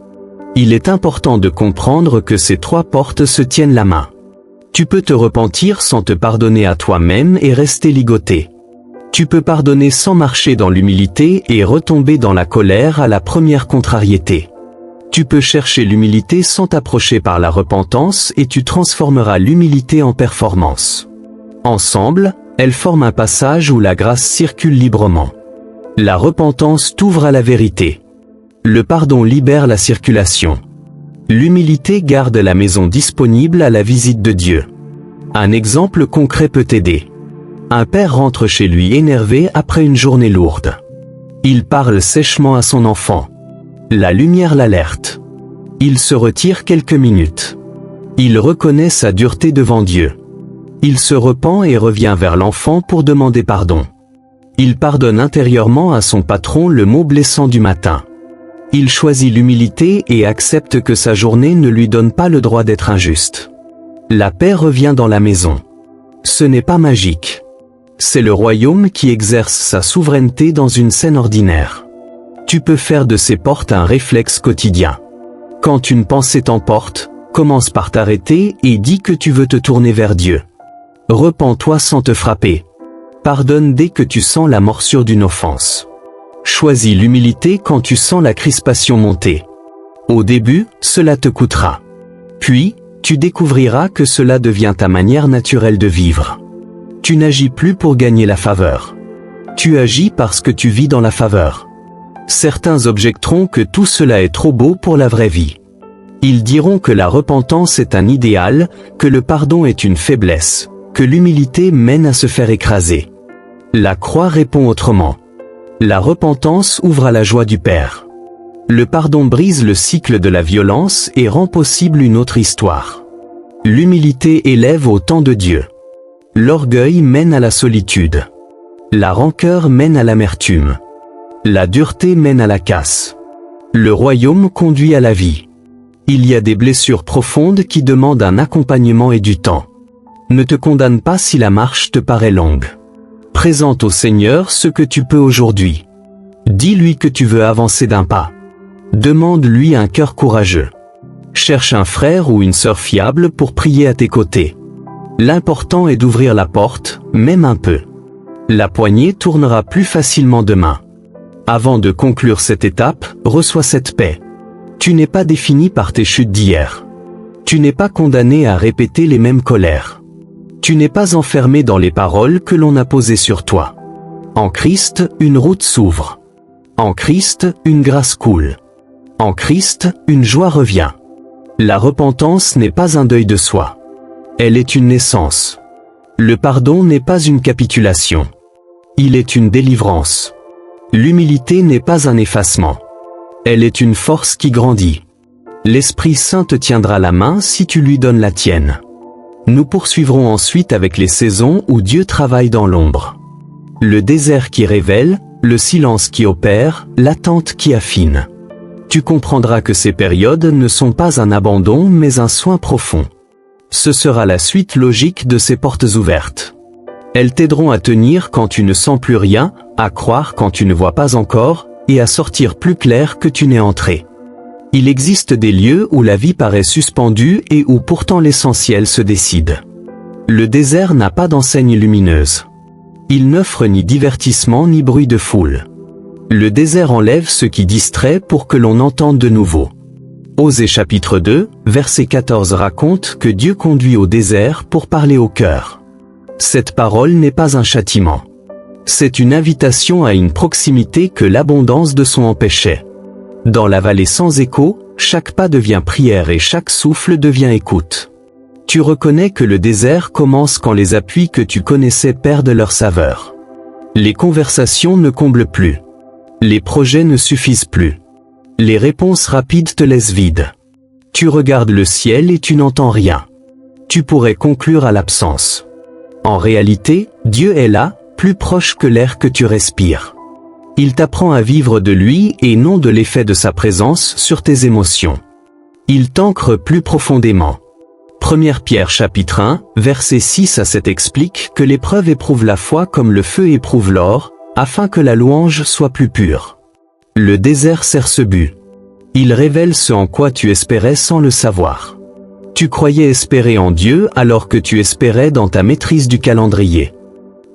Il est important de comprendre que ces 3 portes se tiennent la main. Tu peux te repentir sans te pardonner à toi-même et rester ligoté. Tu peux pardonner sans marcher dans l'humilité et retomber dans la colère à la première contrariété. Tu peux chercher l'humilité sans t'approcher par la repentance et tu transformeras l'humilité en performance. Ensemble, elles forment un passage où la grâce circule librement. La repentance t'ouvre à la vérité. Le pardon libère la circulation. L'humilité garde la maison disponible à la visite de Dieu. Un exemple concret peut t'aider. Un père rentre chez lui énervé après une journée lourde. Il parle sèchement à son enfant. La lumière l'alerte. Il se retire quelques minutes. Il reconnaît sa dureté devant Dieu. Il se repent et revient vers l'enfant pour demander pardon. Il pardonne intérieurement à son patron le mot blessant du matin. Il choisit l'humilité et accepte que sa journée ne lui donne pas le droit d'être injuste. La paix revient dans la maison. Ce n'est pas magique. C'est le royaume qui exerce sa souveraineté dans une scène ordinaire. Tu peux faire de ces portes un réflexe quotidien. Quand une pensée t'emporte, commence par t'arrêter et dis que tu veux te tourner vers Dieu. Repens-toi sans te frapper. Pardonne dès que tu sens la morsure d'une offense. Choisis l'humilité quand tu sens la crispation monter. Au début, cela te coûtera. Puis, tu découvriras que cela devient ta manière naturelle de vivre. Tu n'agis plus pour gagner la faveur. Tu agis parce que tu vis dans la faveur. Certains objecteront que tout cela est trop beau pour la vraie vie. Ils diront que la repentance est un idéal, que le pardon est une faiblesse, que l'humilité mène à se faire écraser. La croix répond autrement. La repentance ouvre à la joie du Père. Le pardon brise le cycle de la violence et rend possible une autre histoire. L'humilité élève au temps de Dieu. L'orgueil mène à la solitude. La rancœur mène à l'amertume. La dureté mène à la casse. Le royaume conduit à la vie. Il y a des blessures profondes qui demandent un accompagnement et du temps. Ne te condamne pas si la marche te paraît longue. Présente au Seigneur ce que tu peux aujourd'hui. Dis-lui que tu veux avancer d'un pas. Demande-lui un cœur courageux. Cherche un frère ou une sœur fiable pour prier à tes côtés. L'important est d'ouvrir la porte, même un peu. La poignée tournera plus facilement demain. Avant de conclure cette étape, reçois cette paix. Tu n'es pas défini par tes chutes d'hier. Tu n'es pas condamné à répéter les mêmes colères. Tu n'es pas enfermé dans les paroles que l'on a posées sur toi. En Christ, une route s'ouvre. En Christ, une grâce coule. En Christ, une joie revient. La repentance n'est pas un deuil de soi. Elle est une naissance. Le pardon n'est pas une capitulation. Il est une délivrance. L'humilité n'est pas un effacement. Elle est une force qui grandit. L'Esprit Saint te tiendra la main si tu lui donnes la tienne. Nous poursuivrons ensuite avec les saisons où Dieu travaille dans l'ombre. Le désert qui révèle, le silence qui opère, l'attente qui affine. Tu comprendras que ces périodes ne sont pas un abandon mais un soin profond. Ce sera la suite logique de ces portes ouvertes. Elles t'aideront à tenir quand tu ne sens plus rien, à croire quand tu ne vois pas encore, et à sortir plus clair que tu n'es entré. Il existe des lieux où la vie paraît suspendue et où pourtant l'essentiel se décide. Le désert n'a pas d'enseigne lumineuse. Il n'offre ni divertissement ni bruit de foule. Le désert enlève ce qui distrait pour que l'on entende de nouveau. Osée chapitre 2, verset 14 raconte que Dieu conduit au désert pour parler au cœur. Cette parole n'est pas un châtiment. C'est une invitation à une proximité que l'abondance de son empêchait. Dans la vallée sans écho, chaque pas devient prière et chaque souffle devient écoute. Tu reconnais que le désert commence quand les appuis que tu connaissais perdent leur saveur. Les conversations ne comblent plus. Les projets ne suffisent plus. Les réponses rapides te laissent vide. Tu regardes le ciel et tu n'entends rien. Tu pourrais conclure à l'absence. En réalité, Dieu est là, plus proche que l'air que tu respires. Il t'apprend à vivre de lui et non de l'effet de sa présence sur tes émotions. Il t'ancre plus profondément. 1 Pierre chapitre 1, verset 6 à 7 explique que l'épreuve éprouve la foi comme le feu éprouve l'or, afin que la louange soit plus pure. Le désert sert ce but. Il révèle ce en quoi tu espérais sans le savoir. Tu croyais espérer en Dieu alors que tu espérais dans ta maîtrise du calendrier.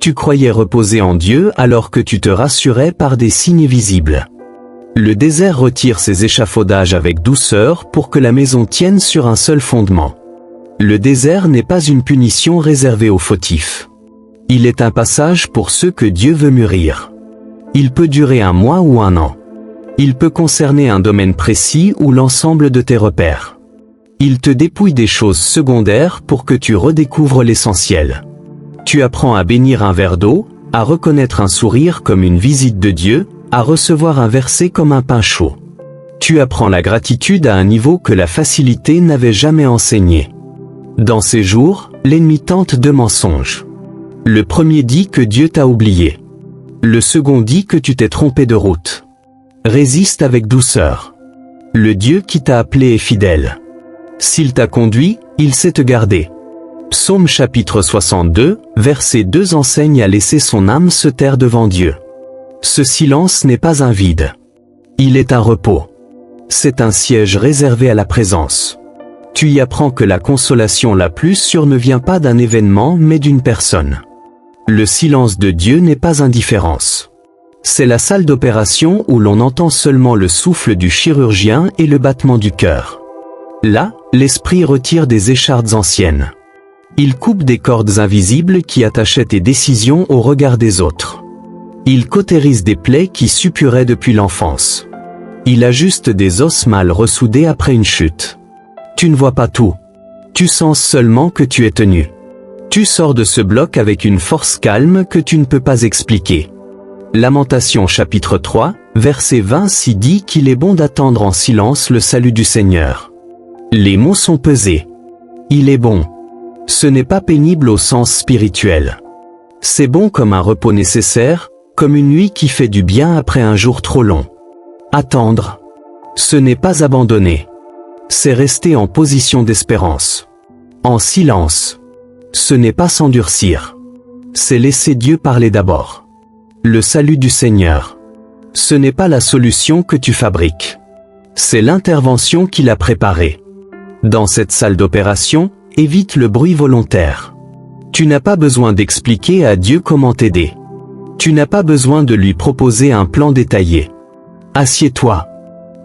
Tu croyais reposer en Dieu alors que tu te rassurais par des signes visibles. Le désert retire ses échafaudages avec douceur pour que la maison tienne sur un seul fondement. Le désert n'est pas une punition réservée aux fautifs. Il est un passage pour ceux que Dieu veut mûrir. Il peut durer un mois ou un an. Il peut concerner un domaine précis ou l'ensemble de tes repères. Il te dépouille des choses secondaires pour que tu redécouvres l'essentiel. Tu apprends à bénir un verre d'eau, à reconnaître un sourire comme une visite de Dieu, à recevoir un verset comme un pain chaud. Tu apprends la gratitude à un niveau que la facilité n'avait jamais enseigné. Dans ces jours, l'ennemi tente deux mensonges. Le premier dit que Dieu t'a oublié. Le second dit que tu t'es trompé de route. Résiste avec douceur. Le Dieu qui t'a appelé est fidèle. S'il t'a conduit, il sait te garder. Psaume chapitre 62, verset 2 enseigne à laisser son âme se taire devant Dieu. Ce silence n'est pas un vide. Il est un repos. C'est un siège réservé à la présence. Tu y apprends que la consolation la plus sûre ne vient pas d'un événement mais d'une personne. Le silence de Dieu n'est pas indifférence. C'est la salle d'opération où l'on entend seulement le souffle du chirurgien et le battement du cœur. Là, l'esprit retire des échardes anciennes. Il coupe des cordes invisibles qui attachaient tes décisions au regard des autres. Il cautérise des plaies qui suppuraient depuis l'enfance. Il ajuste des os mal ressoudés après une chute. Tu ne vois pas tout. Tu sens seulement que tu es tenu. Tu sors de ce bloc avec une force calme que tu ne peux pas expliquer. Lamentation chapitre 3, verset 26 dit qu'il est bon d'attendre en silence le salut du Seigneur. Les mots sont pesés. Il est bon. Ce n'est pas pénible au sens spirituel. C'est bon comme un repos nécessaire, comme une nuit qui fait du bien après un jour trop long. Attendre. Ce n'est pas abandonner. C'est rester en position d'espérance. En silence. Ce n'est pas s'endurcir. C'est laisser Dieu parler d'abord. Le salut du Seigneur. Ce n'est pas la solution que tu fabriques. C'est l'intervention qu'il a préparée. Dans cette salle d'opération, évite le bruit volontaire. Tu n'as pas besoin d'expliquer à Dieu comment t'aider. Tu n'as pas besoin de lui proposer un plan détaillé. Assieds-toi.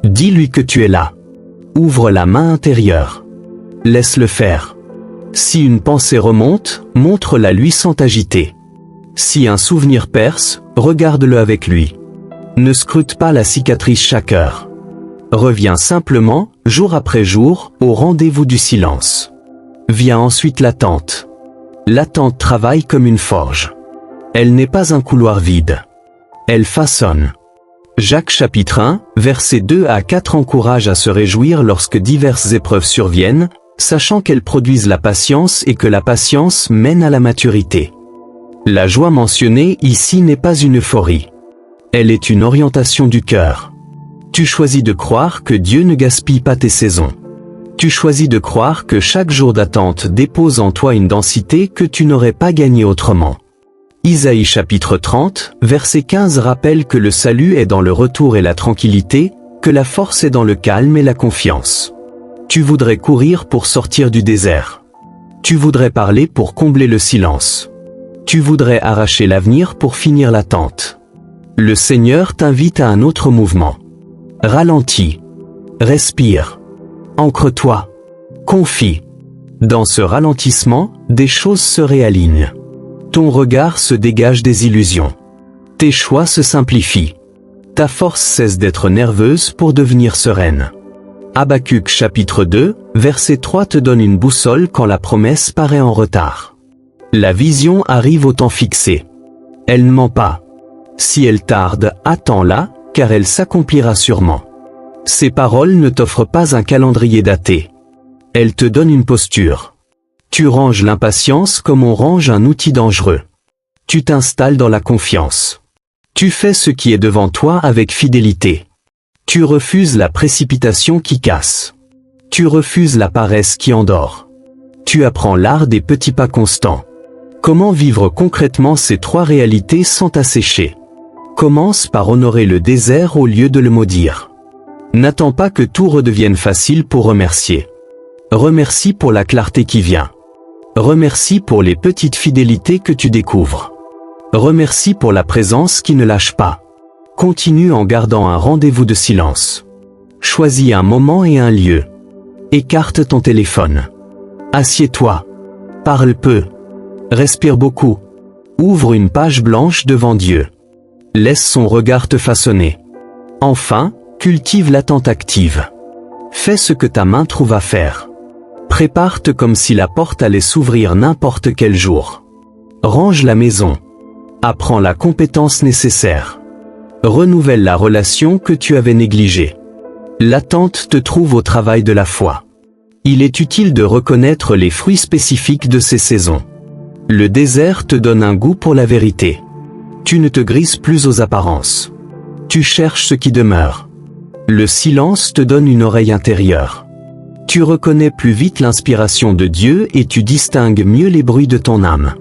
Dis-lui que tu es là. Ouvre la main intérieure. Laisse-le faire. Si une pensée remonte, montre-la lui sans t'agiter. Si un souvenir perce, regarde-le avec lui. Ne scrute pas la cicatrice chaque heure. Reviens simplement, jour après jour, au rendez-vous du silence. Vient ensuite l'attente. L'attente travaille comme une forge. Elle n'est pas un couloir vide. Elle façonne. Jacques chapitre 1, versets 2 à 4 encourage à se réjouir lorsque diverses épreuves surviennent, sachant qu'elles produisent la patience et que la patience mène à la maturité. La joie mentionnée ici n'est pas une euphorie. Elle est une orientation du cœur. Tu choisis de croire que Dieu ne gaspille pas tes saisons. Tu choisis de croire que chaque jour d'attente dépose en toi une densité que tu n'aurais pas gagnée autrement. Isaïe chapitre 30, verset 15 rappelle que le salut est dans le retour et la tranquillité, que la force est dans le calme et la confiance. Tu voudrais courir pour sortir du désert. Tu voudrais parler pour combler le silence. Tu voudrais arracher l'avenir pour finir l'attente. Le Seigneur t'invite à un autre mouvement. Ralentis. Respire. Ancre-toi. Confie. Dans ce ralentissement, des choses se réalignent. Ton regard se dégage des illusions. Tes choix se simplifient. Ta force cesse d'être nerveuse pour devenir sereine. Habacuc chapitre 2, verset 3 te donne une boussole quand la promesse paraît en retard. La vision arrive au temps fixé. Elle ne ment pas. Si elle tarde, attends-la, car elle s'accomplira sûrement. Ces paroles ne t'offrent pas un calendrier daté. Elles te donnent une posture. Tu ranges l'impatience comme on range un outil dangereux. Tu t'installes dans la confiance. Tu fais ce qui est devant toi avec fidélité. Tu refuses la précipitation qui casse. Tu refuses la paresse qui endort. Tu apprends l'art des petits pas constants. Comment vivre concrètement ces trois réalités sans t'assécher? Commence par honorer le désert au lieu de le maudire. N'attends pas que tout redevienne facile pour remercier. Remercie pour la clarté qui vient. Remercie pour les petites fidélités que tu découvres. Remercie pour la présence qui ne lâche pas. Continue en gardant un rendez-vous de silence. Choisis un moment et un lieu. Écarte ton téléphone. Assieds-toi. Parle peu. Respire beaucoup. Ouvre une page blanche devant Dieu. Laisse son regard te façonner. Enfin, cultive l'attente active. Fais ce que ta main trouve à faire. Prépare-te comme si la porte allait s'ouvrir n'importe quel jour. Range la maison. Apprends la compétence nécessaire. Renouvelle la relation que tu avais négligée. L'attente te trouve au travail de la foi. Il est utile de reconnaître les fruits spécifiques de ces saisons. Le désert te donne un goût pour la vérité. Tu ne te grises plus aux apparences. Tu cherches ce qui demeure. Le silence te donne une oreille intérieure. Tu reconnais plus vite l'inspiration de Dieu et tu distingues mieux les bruits de ton âme.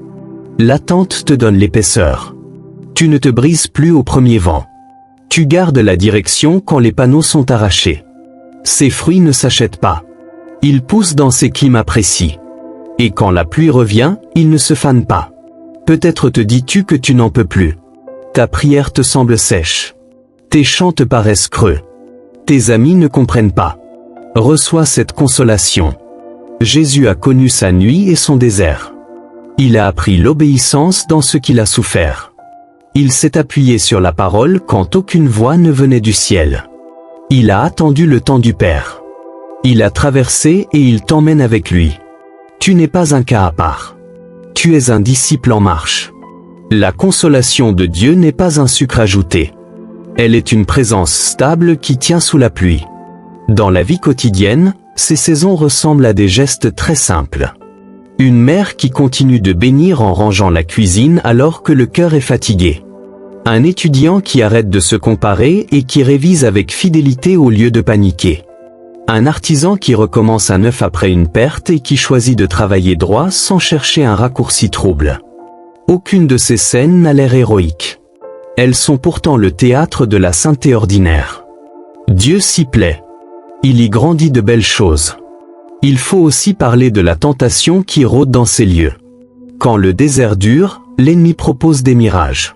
L'attente te donne l'épaisseur. Tu ne te brises plus au premier vent. Tu gardes la direction quand les panneaux sont arrachés. Ces fruits ne s'achètent pas. Ils poussent dans ces climats précis. Et quand la pluie revient, ils ne se fanent pas. Peut-être te dis-tu que tu n'en peux plus. Ta prière te semble sèche. Tes chants te paraissent creux. Tes amis ne comprennent pas. Reçois cette consolation. Jésus a connu sa nuit et son désert. Il a appris l'obéissance dans ce qu'il a souffert. Il s'est appuyé sur la parole quand aucune voix ne venait du ciel. Il a attendu le temps du Père. Il a traversé et il t'emmène avec lui. Tu n'es pas un cas à part. Tu es un disciple en marche. La consolation de Dieu n'est pas un sucre ajouté. Elle est une présence stable qui tient sous la pluie. Dans la vie quotidienne, ces saisons ressemblent à des gestes très simples. Une mère qui continue de bénir en rangeant la cuisine alors que le cœur est fatigué. Un étudiant qui arrête de se comparer et qui révise avec fidélité au lieu de paniquer. Un artisan qui recommence à neuf après une perte et qui choisit de travailler droit sans chercher un raccourci trouble. Aucune de ces scènes n'a l'air héroïque. Elles sont pourtant le théâtre de la sainteté ordinaire. Dieu s'y plaît. Il y grandit de belles choses. Il faut aussi parler de la tentation qui rôde dans ces lieux. Quand le désert dure, l'ennemi propose des mirages.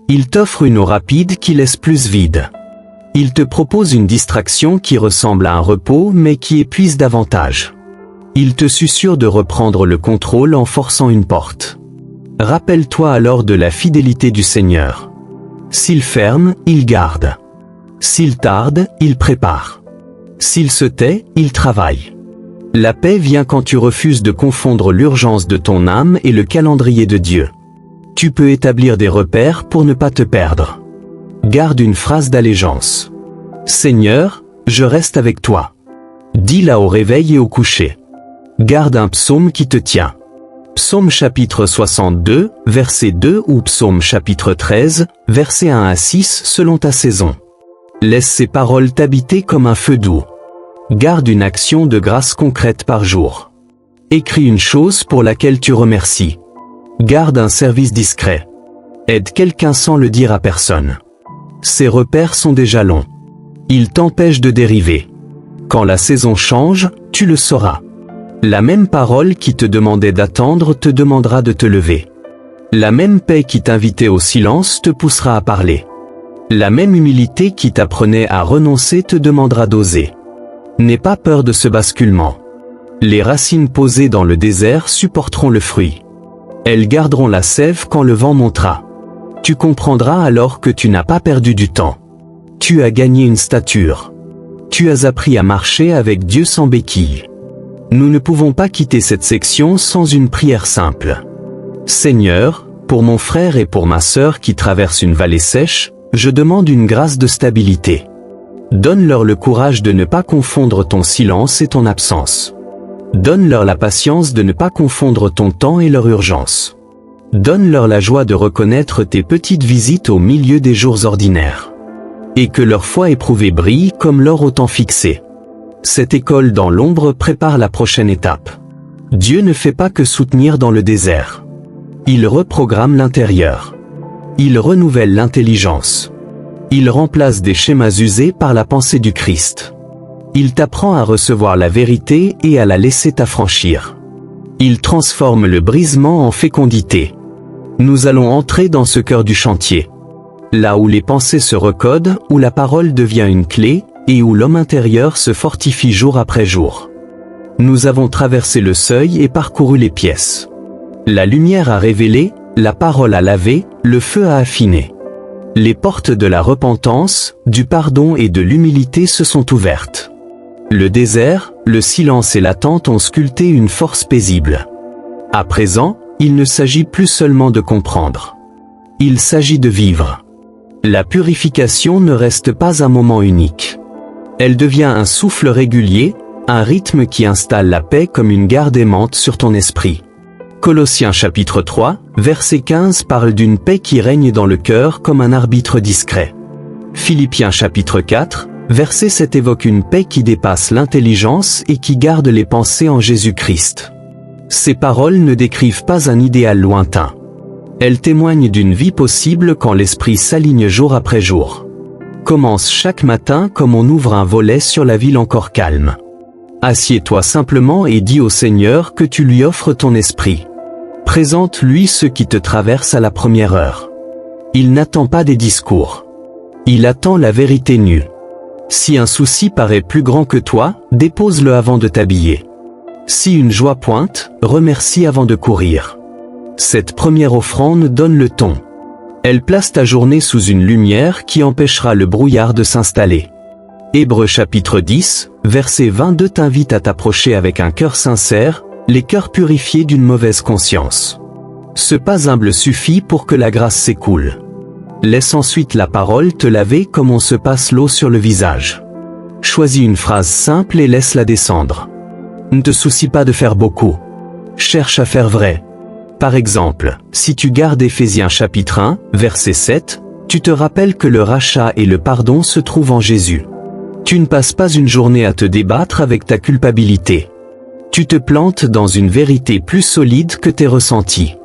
Il t'offre une eau rapide qui laisse plus vide. Il te propose une distraction qui ressemble à un repos mais qui épuise davantage. Il te susurre de reprendre le contrôle en forçant une porte. Rappelle-toi alors de la fidélité du Seigneur. S'il ferme, il garde. S'il tarde, il prépare. S'il se tait, il travaille. La paix vient quand tu refuses de confondre l'urgence de ton âme et le calendrier de Dieu. Tu peux établir des repères pour ne pas te perdre. Garde une phrase d'allégeance. Seigneur, je reste avec toi. Dis-la au réveil et au coucher. Garde un psaume qui te tient. Psaume chapitre 62, verset 2 ou psaume chapitre 13, verset 1 à 6 selon ta saison. Laisse ces paroles t'habiter comme un feu doux. Garde une action de grâce concrète par jour. Écris une chose pour laquelle tu remercies. Garde un service discret. Aide quelqu'un sans le dire à personne. Ces repères sont déjà longs. Ils t'empêchent de dériver. Quand la saison change, tu le sauras. La même parole qui te demandait d'attendre te demandera de te lever. La même paix qui t'invitait au silence te poussera à parler. La même humilité qui t'apprenait à renoncer te demandera d'oser. N'aie pas peur de ce basculement. Les racines posées dans le désert supporteront le fruit. Elles garderont la sève quand le vent montera. Tu comprendras alors que tu n'as pas perdu du temps. Tu as gagné une stature. Tu as appris à marcher avec Dieu sans béquille. Nous ne pouvons pas quitter cette section sans une prière simple. Seigneur, pour mon frère et pour ma sœur qui traversent une vallée sèche, je demande une grâce de stabilité. Donne-leur le courage de ne pas confondre ton silence et ton absence. Donne-leur la patience de ne pas confondre ton temps et leur urgence. Donne-leur la joie de reconnaître tes petites visites au milieu des jours ordinaires. Et que leur foi éprouvée brille comme l'or au temps fixé. Cette école dans l'ombre prépare la prochaine étape. Dieu ne fait pas que soutenir dans le désert. Il reprogramme l'intérieur. Il renouvelle l'intelligence. Il remplace des schémas usés par la pensée du Christ. Il t'apprend à recevoir la vérité et à la laisser t'affranchir. Il transforme le brisement en fécondité. Nous allons entrer dans ce cœur du chantier. Là où les pensées se recodent, où la parole devient une clé, et où l'homme intérieur se fortifie jour après jour. Nous avons traversé le seuil et parcouru les pièces. La lumière a révélé, la parole a lavé, le feu a affiné. Les portes de la repentance, du pardon et de l'humilité se sont ouvertes. Le désert, le silence et l'attente ont sculpté une force paisible. À présent, il ne s'agit plus seulement de comprendre. Il s'agit de vivre. La purification ne reste pas un moment unique. Elle devient un souffle régulier, un rythme qui installe la paix comme une garde aimante sur ton esprit. Colossiens chapitre 3, verset 15 parle d'une paix qui règne dans le cœur comme un arbitre discret. Philippiens chapitre 4, verset 7 évoque une paix qui dépasse l'intelligence et qui garde les pensées en Jésus-Christ. Ces paroles ne décrivent pas un idéal lointain. Elles témoignent d'une vie possible quand l'esprit s'aligne jour après jour. Commence chaque matin comme on ouvre un volet sur la ville encore calme. Assieds-toi simplement et dis au Seigneur que tu lui offres ton esprit. Présente-lui ce qui te traverse à la première heure. Il n'attend pas des discours. Il attend la vérité nue. Si un souci paraît plus grand que toi, dépose-le avant de t'habiller. Si une joie pointe, remercie avant de courir. Cette première offrande donne le ton. Elle place ta journée sous une lumière qui empêchera le brouillard de s'installer. Hébreux chapitre 10, verset 22 t'invite à t'approcher avec un cœur sincère, les cœurs purifiés d'une mauvaise conscience. Ce pas humble suffit pour que la grâce s'écoule. Laisse ensuite la parole te laver comme on se passe l'eau sur le visage. Choisis une phrase simple et laisse-la descendre. Ne te soucie pas de faire beaucoup. Cherche à faire vrai. Par exemple, si tu gardes Éphésiens chapitre 1, verset 7, tu te rappelles que le rachat et le pardon se trouvent en Jésus. Tu ne passes pas une journée à te débattre avec ta culpabilité. Tu te plantes dans une vérité plus solide que tes ressentis.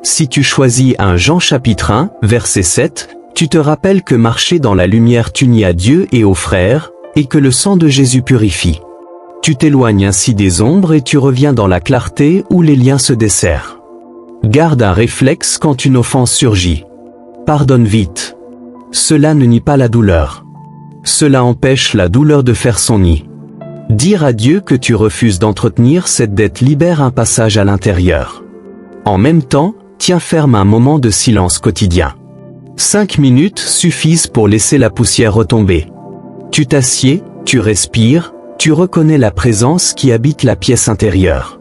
Si tu choisis 1 Jean chapitre 1, verset 7, tu te rappelles que marcher dans la lumière t'unit à Dieu et aux frères, et que le sang de Jésus purifie. Tu t'éloignes ainsi des ombres et tu reviens dans la clarté où les liens se desserrent. Garde un réflexe quand une offense surgit. Pardonne vite. Cela ne nie pas la douleur. Cela empêche la douleur de faire son nid. Dire à Dieu que tu refuses d'entretenir cette dette libère un passage à l'intérieur. En même temps, tiens ferme un moment de silence quotidien. 5 minutes suffisent pour laisser la poussière retomber. Tu t'assieds, tu respires, tu reconnais la présence qui habite la pièce intérieure.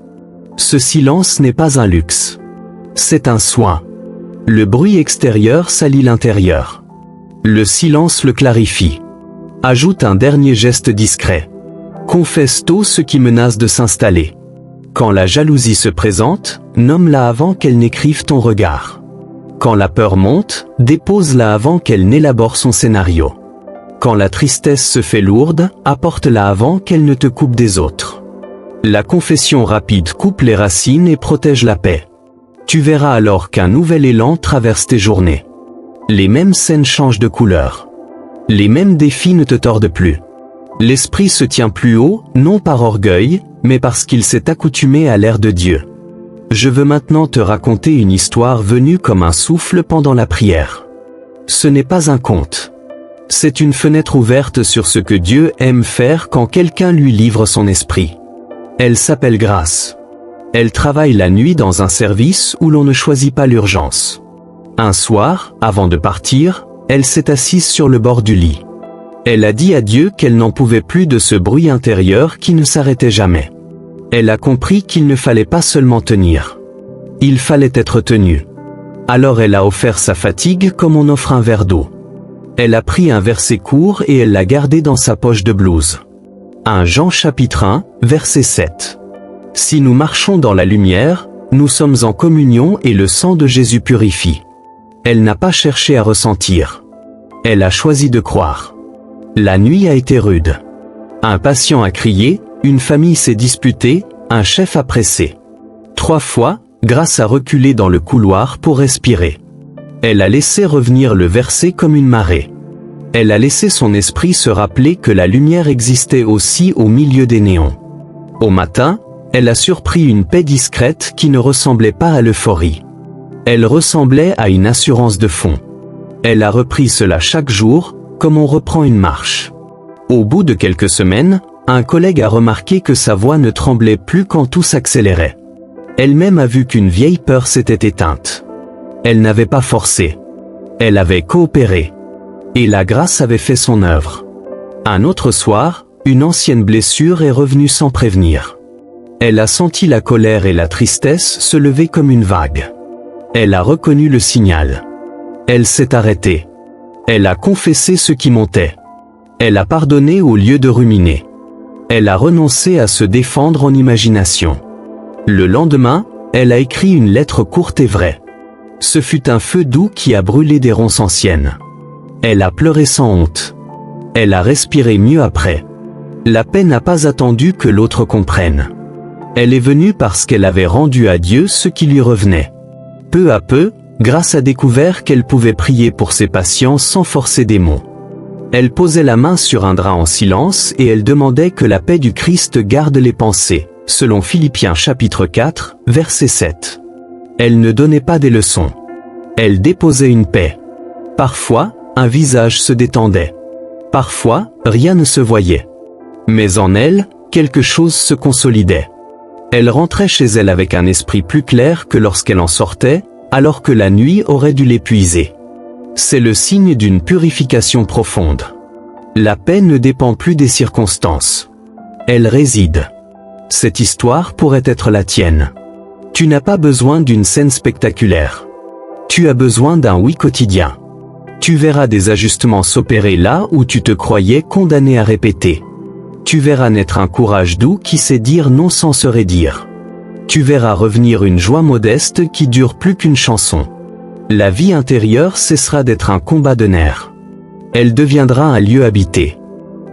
Ce silence n'est pas un luxe. C'est un soin. Le bruit extérieur salit l'intérieur. Le silence le clarifie. Ajoute un dernier geste discret. Confesse tôt ce qui menace de s'installer. Quand la jalousie se présente, nomme-la avant qu'elle n'écrive ton regard. Quand la peur monte, dépose-la avant qu'elle n'élabore son scénario. Quand la tristesse se fait lourde, apporte-la avant qu'elle ne te coupe des autres. La confession rapide coupe les racines et protège la paix. Tu verras alors qu'un nouvel élan traverse tes journées. Les mêmes scènes changent de couleur. Les mêmes défis ne te tordent plus. L'esprit se tient plus haut, non par orgueil, mais parce qu'il s'est accoutumé à l'air de Dieu. Je veux maintenant te raconter une histoire venue comme un souffle pendant la prière. Ce n'est pas un conte. C'est une fenêtre ouverte sur ce que Dieu aime faire quand quelqu'un lui livre son esprit. Elle s'appelle grâce. Elle travaille la nuit dans un service où l'on ne choisit pas l'urgence. Un soir, avant de partir, elle s'est assise sur le bord du lit. Elle a dit à Dieu qu'elle n'en pouvait plus de ce bruit intérieur qui ne s'arrêtait jamais. Elle a compris qu'il ne fallait pas seulement tenir. Il fallait être tenu. Alors elle a offert sa fatigue comme on offre un verre d'eau. Elle a pris un verset court et elle l'a gardé dans sa poche de blouse. 1 Jean chapitre 1, verset 7. Si nous marchons dans la lumière, nous sommes en communion et le sang de Jésus purifie. Elle n'a pas cherché à ressentir. Elle a choisi de croire. La nuit a été rude. Un patient a crié, une famille s'est disputée, un chef a pressé. 3 fois, Grâce a reculé dans le couloir pour respirer. Elle a laissé revenir le verset comme une marée. Elle a laissé son esprit se rappeler que la lumière existait aussi au milieu des néons. Au matin, elle a surpris une paix discrète qui ne ressemblait pas à l'euphorie. Elle ressemblait à une assurance de fond. Elle a repris cela chaque jour, comme on reprend une marche. Au bout de quelques semaines, un collègue a remarqué que sa voix ne tremblait plus quand tout s'accélérait. Elle-même a vu qu'une vieille peur s'était éteinte. Elle n'avait pas forcé. Elle avait coopéré. Et la grâce avait fait son œuvre. Un autre soir, une ancienne blessure est revenue sans prévenir. Elle a senti la colère et la tristesse se lever comme une vague. Elle a reconnu le signal. Elle s'est arrêtée. Elle a confessé ce qui montait. Elle a pardonné au lieu de ruminer. Elle a renoncé à se défendre en imagination. Le lendemain, elle a écrit une lettre courte et vraie. Ce fut un feu doux qui a brûlé des ronces anciennes. Elle a pleuré sans honte. Elle a respiré mieux après. La paix n'a pas attendu que l'autre comprenne. Elle est venue parce qu'elle avait rendu à Dieu ce qui lui revenait. Peu à peu, Grâce a découvert qu'elle pouvait prier pour ses patients sans forcer des mots. Elle posait la main sur un drap en silence et elle demandait que la paix du Christ garde les pensées, selon Philippiens chapitre 4, verset 7. Elle ne donnait pas des leçons. Elle déposait une paix. Parfois, un visage se détendait. Parfois, rien ne se voyait. Mais en elle, quelque chose se consolidait. Elle rentrait chez elle avec un esprit plus clair que lorsqu'elle en sortait, alors que la nuit aurait dû l'épuiser. C'est le signe d'une purification profonde. La paix ne dépend plus des circonstances. Elle réside. Cette histoire pourrait être la tienne. Tu n'as pas besoin d'une scène spectaculaire. Tu as besoin d'un oui quotidien. Tu verras des ajustements s'opérer là où tu te croyais condamné à répéter. Tu verras naître un courage doux qui sait dire non sans se raidir. Tu verras revenir une joie modeste qui dure plus qu'une chanson. La vie intérieure cessera d'être un combat de nerfs. Elle deviendra un lieu habité.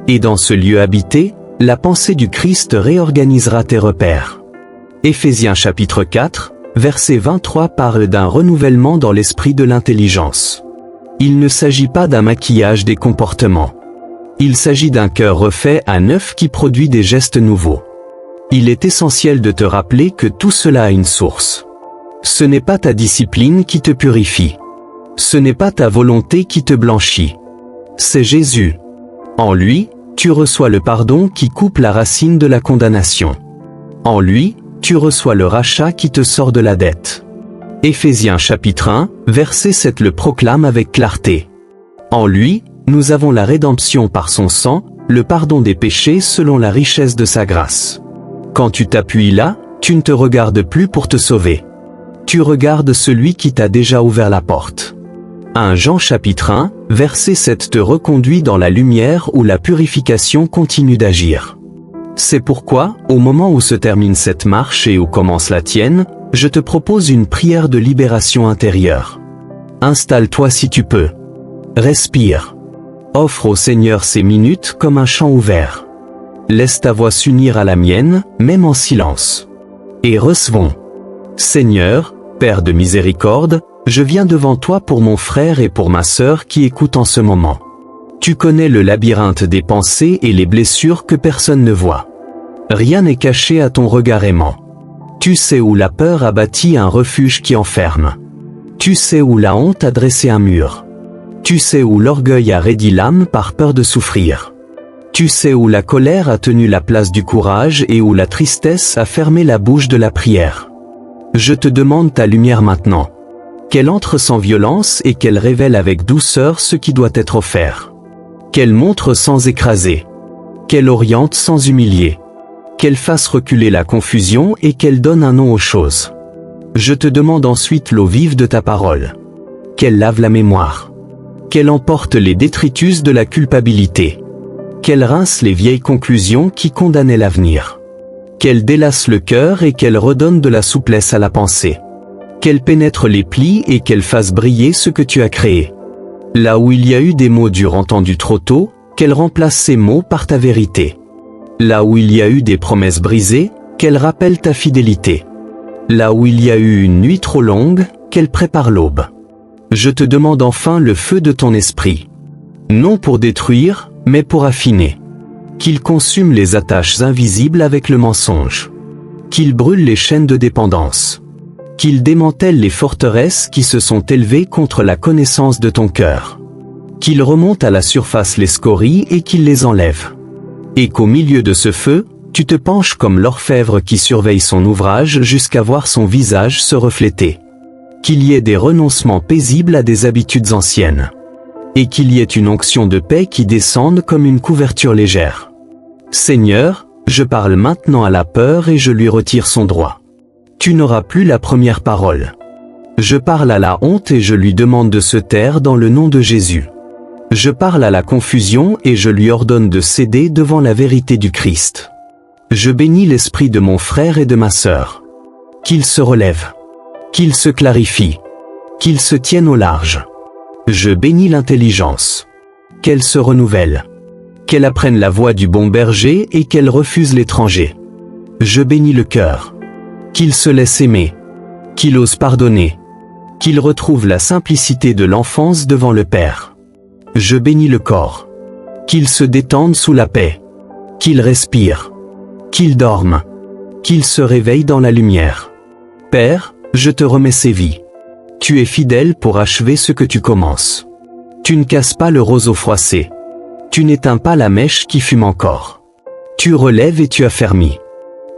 Et dans ce lieu habité, la pensée du Christ réorganisera tes repères. Éphésiens chapitre 4, verset 23 parle d'un renouvellement dans l'esprit de l'intelligence. Il ne s'agit pas d'un maquillage des comportements. Il s'agit d'un cœur refait à neuf qui produit des gestes nouveaux. Il est essentiel de te rappeler que tout cela a une source. Ce n'est pas ta discipline qui te purifie. Ce n'est pas ta volonté qui te blanchit. C'est Jésus. En lui, tu reçois le pardon qui coupe la racine de la condamnation. En lui, tu reçois le rachat qui te sort de la dette. Éphésiens chapitre 1, verset 7 le proclame avec clarté. En lui, nous avons la rédemption par son sang, le pardon des péchés selon la richesse de sa grâce. Quand tu t'appuies là, tu ne te regardes plus pour te sauver. Tu regardes celui qui t'a déjà ouvert la porte. 1 Jean chapitre 1, verset 7 te reconduit dans la lumière où la purification continue d'agir. C'est pourquoi, au moment où se termine cette marche et où commence la tienne, je te propose une prière de libération intérieure. Installe-toi si tu peux. Respire. Offre au Seigneur ces minutes comme un champ ouvert. Laisse ta voix s'unir à la mienne, même en silence. Et recevons. Seigneur, Père de miséricorde, je viens devant toi pour mon frère et pour ma sœur qui écoutent en ce moment. Tu connais le labyrinthe des pensées et les blessures que personne ne voit. Rien n'est caché à ton regard aimant. Tu sais où la peur a bâti un refuge qui enferme. Tu sais où la honte a dressé un mur. Tu sais où l'orgueil a raidi l'âme par peur de souffrir. Tu sais où la colère a tenu la place du courage et où la tristesse a fermé la bouche de la prière. Je te demande ta lumière maintenant. Qu'elle entre sans violence et qu'elle révèle avec douceur ce qui doit être offert. Qu'elle montre sans écraser. Qu'elle oriente sans humilier. Qu'elle fasse reculer la confusion et qu'elle donne un nom aux choses. Je te demande ensuite l'eau vive de ta parole. Qu'elle lave la mémoire. Qu'elle emporte les détritus de la culpabilité. Qu'elle rince les vieilles conclusions qui condamnaient l'avenir. Qu'elle délace le cœur et qu'elle redonne de la souplesse à la pensée. Qu'elle pénètre les plis et qu'elle fasse briller ce que tu as créé. Là où il y a eu des mots durs entendus trop tôt, qu'elle remplace ces mots par ta vérité. Là où il y a eu des promesses brisées, qu'elle rappelle ta fidélité. Là où il y a eu une nuit trop longue, qu'elle prépare l'aube. Je te demande enfin le feu de ton esprit. Non pour détruire, mais pour affiner. Qu'il consume les attaches invisibles avec le mensonge. Qu'il brûle les chaînes de dépendance. Qu'il démantèle les forteresses qui se sont élevées contre la connaissance de ton cœur. Qu'il remonte à la surface les scories et qu'il les enlève. Et qu'au milieu de ce feu, tu te penches comme l'orfèvre qui surveille son ouvrage jusqu'à voir son visage se refléter. Qu'il y ait des renoncements paisibles à des habitudes anciennes. Et qu'il y ait une onction de paix qui descende comme une couverture légère. Seigneur, je parle maintenant à la peur et je lui retire son droit. Tu n'auras plus la première parole. Je parle à la honte et je lui demande de se taire dans le nom de Jésus. Je parle à la confusion et je lui ordonne de céder devant la vérité du Christ. Je bénis l'esprit de mon frère et de ma sœur. Qu'il se relève. Qu'il se clarifie. Qu'il se tienne au large. Je bénis l'intelligence. Qu'elle se renouvelle. Qu'elle apprenne la voie du bon berger et qu'elle refuse l'étranger. Je bénis le cœur. Qu'il se laisse aimer. Qu'il ose pardonner. Qu'il retrouve la simplicité de l'enfance devant le Père. Je bénis le corps. Qu'il se détende sous la paix. Qu'il respire. Qu'il dorme. Qu'il se réveille dans la lumière. Père, je te remets ces vies. Tu es fidèle pour achever ce que tu commences. Tu ne casses pas le roseau froissé. Tu n'éteins pas la mèche qui fume encore. Tu relèves et tu affermis.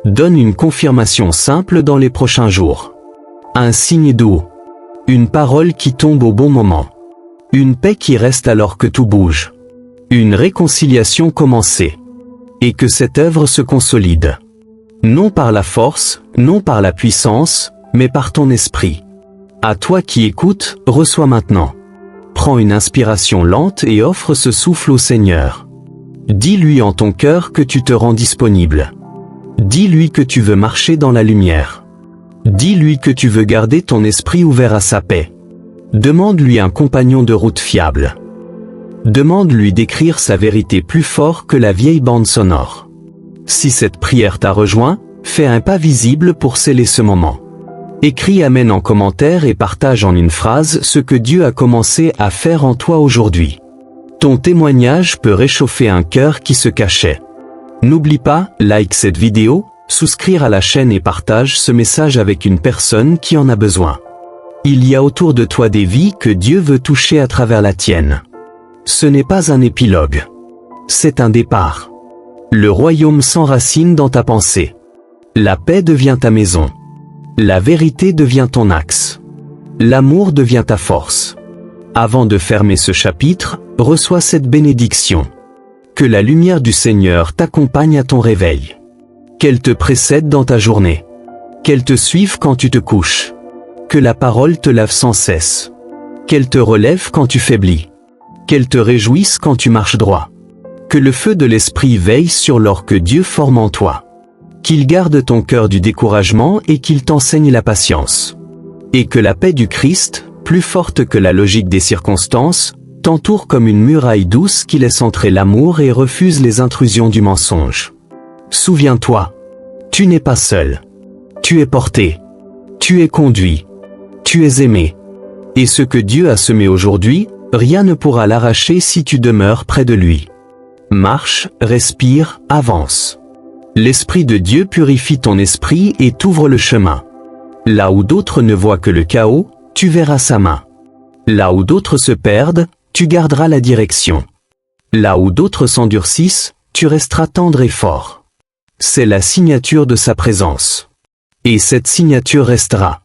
Donne une confirmation simple dans les prochains jours. Un signe doux. Une parole qui tombe au bon moment. Une paix qui reste alors que tout bouge. Une réconciliation commencée. Et que cette œuvre se consolide. Non par la force, non par la puissance, mais par ton esprit. À toi qui écoutes, reçois maintenant. Prends une inspiration lente et offre ce souffle au Seigneur. Dis-lui en ton cœur que tu te rends disponible. Dis-lui que tu veux marcher dans la lumière. Dis-lui que tu veux garder ton esprit ouvert à sa paix. Demande-lui un compagnon de route fiable. Demande-lui d'écrire sa vérité plus fort que la vieille bande sonore. Si cette prière t'a rejoint, fais un pas visible pour sceller ce moment. Écris Amen en commentaire et partage en une phrase ce que Dieu a commencé à faire en toi aujourd'hui. Ton témoignage peut réchauffer un cœur qui se cachait. N'oublie pas, like cette vidéo, souscrire à la chaîne et partage ce message avec une personne qui en a besoin. Il y a autour de toi des vies que Dieu veut toucher à travers la tienne. Ce n'est pas un épilogue. C'est un départ. Le royaume s'enracine dans ta pensée. La paix devient ta maison. La vérité devient ton axe. L'amour devient ta force. Avant de fermer ce chapitre, reçois cette bénédiction. Que la lumière du Seigneur t'accompagne à ton réveil. Qu'elle te précède dans ta journée. Qu'elle te suive quand tu te couches. Que la parole te lave sans cesse. Qu'elle te relève quand tu faiblis. Qu'elle te réjouisse quand tu marches droit. Que le feu de l'esprit veille sur l'or que Dieu forme en toi. Qu'il garde ton cœur du découragement et qu'il t'enseigne la patience. Et que la paix du Christ, plus forte que la logique des circonstances, t'entoure comme une muraille douce qui laisse entrer l'amour et refuse les intrusions du mensonge. Souviens-toi, tu n'es pas seul. Tu es porté. Tu es conduit. Tu es aimé. Et ce que Dieu a semé aujourd'hui, rien ne pourra l'arracher si tu demeures près de lui. Marche, respire, avance. L'Esprit de Dieu purifie ton esprit et t'ouvre le chemin. Là où d'autres ne voient que le chaos, tu verras sa main. Là où d'autres se perdent, tu garderas la direction. Là où d'autres s'endurcissent, tu resteras tendre et fort. C'est la signature de sa présence. Et cette signature restera.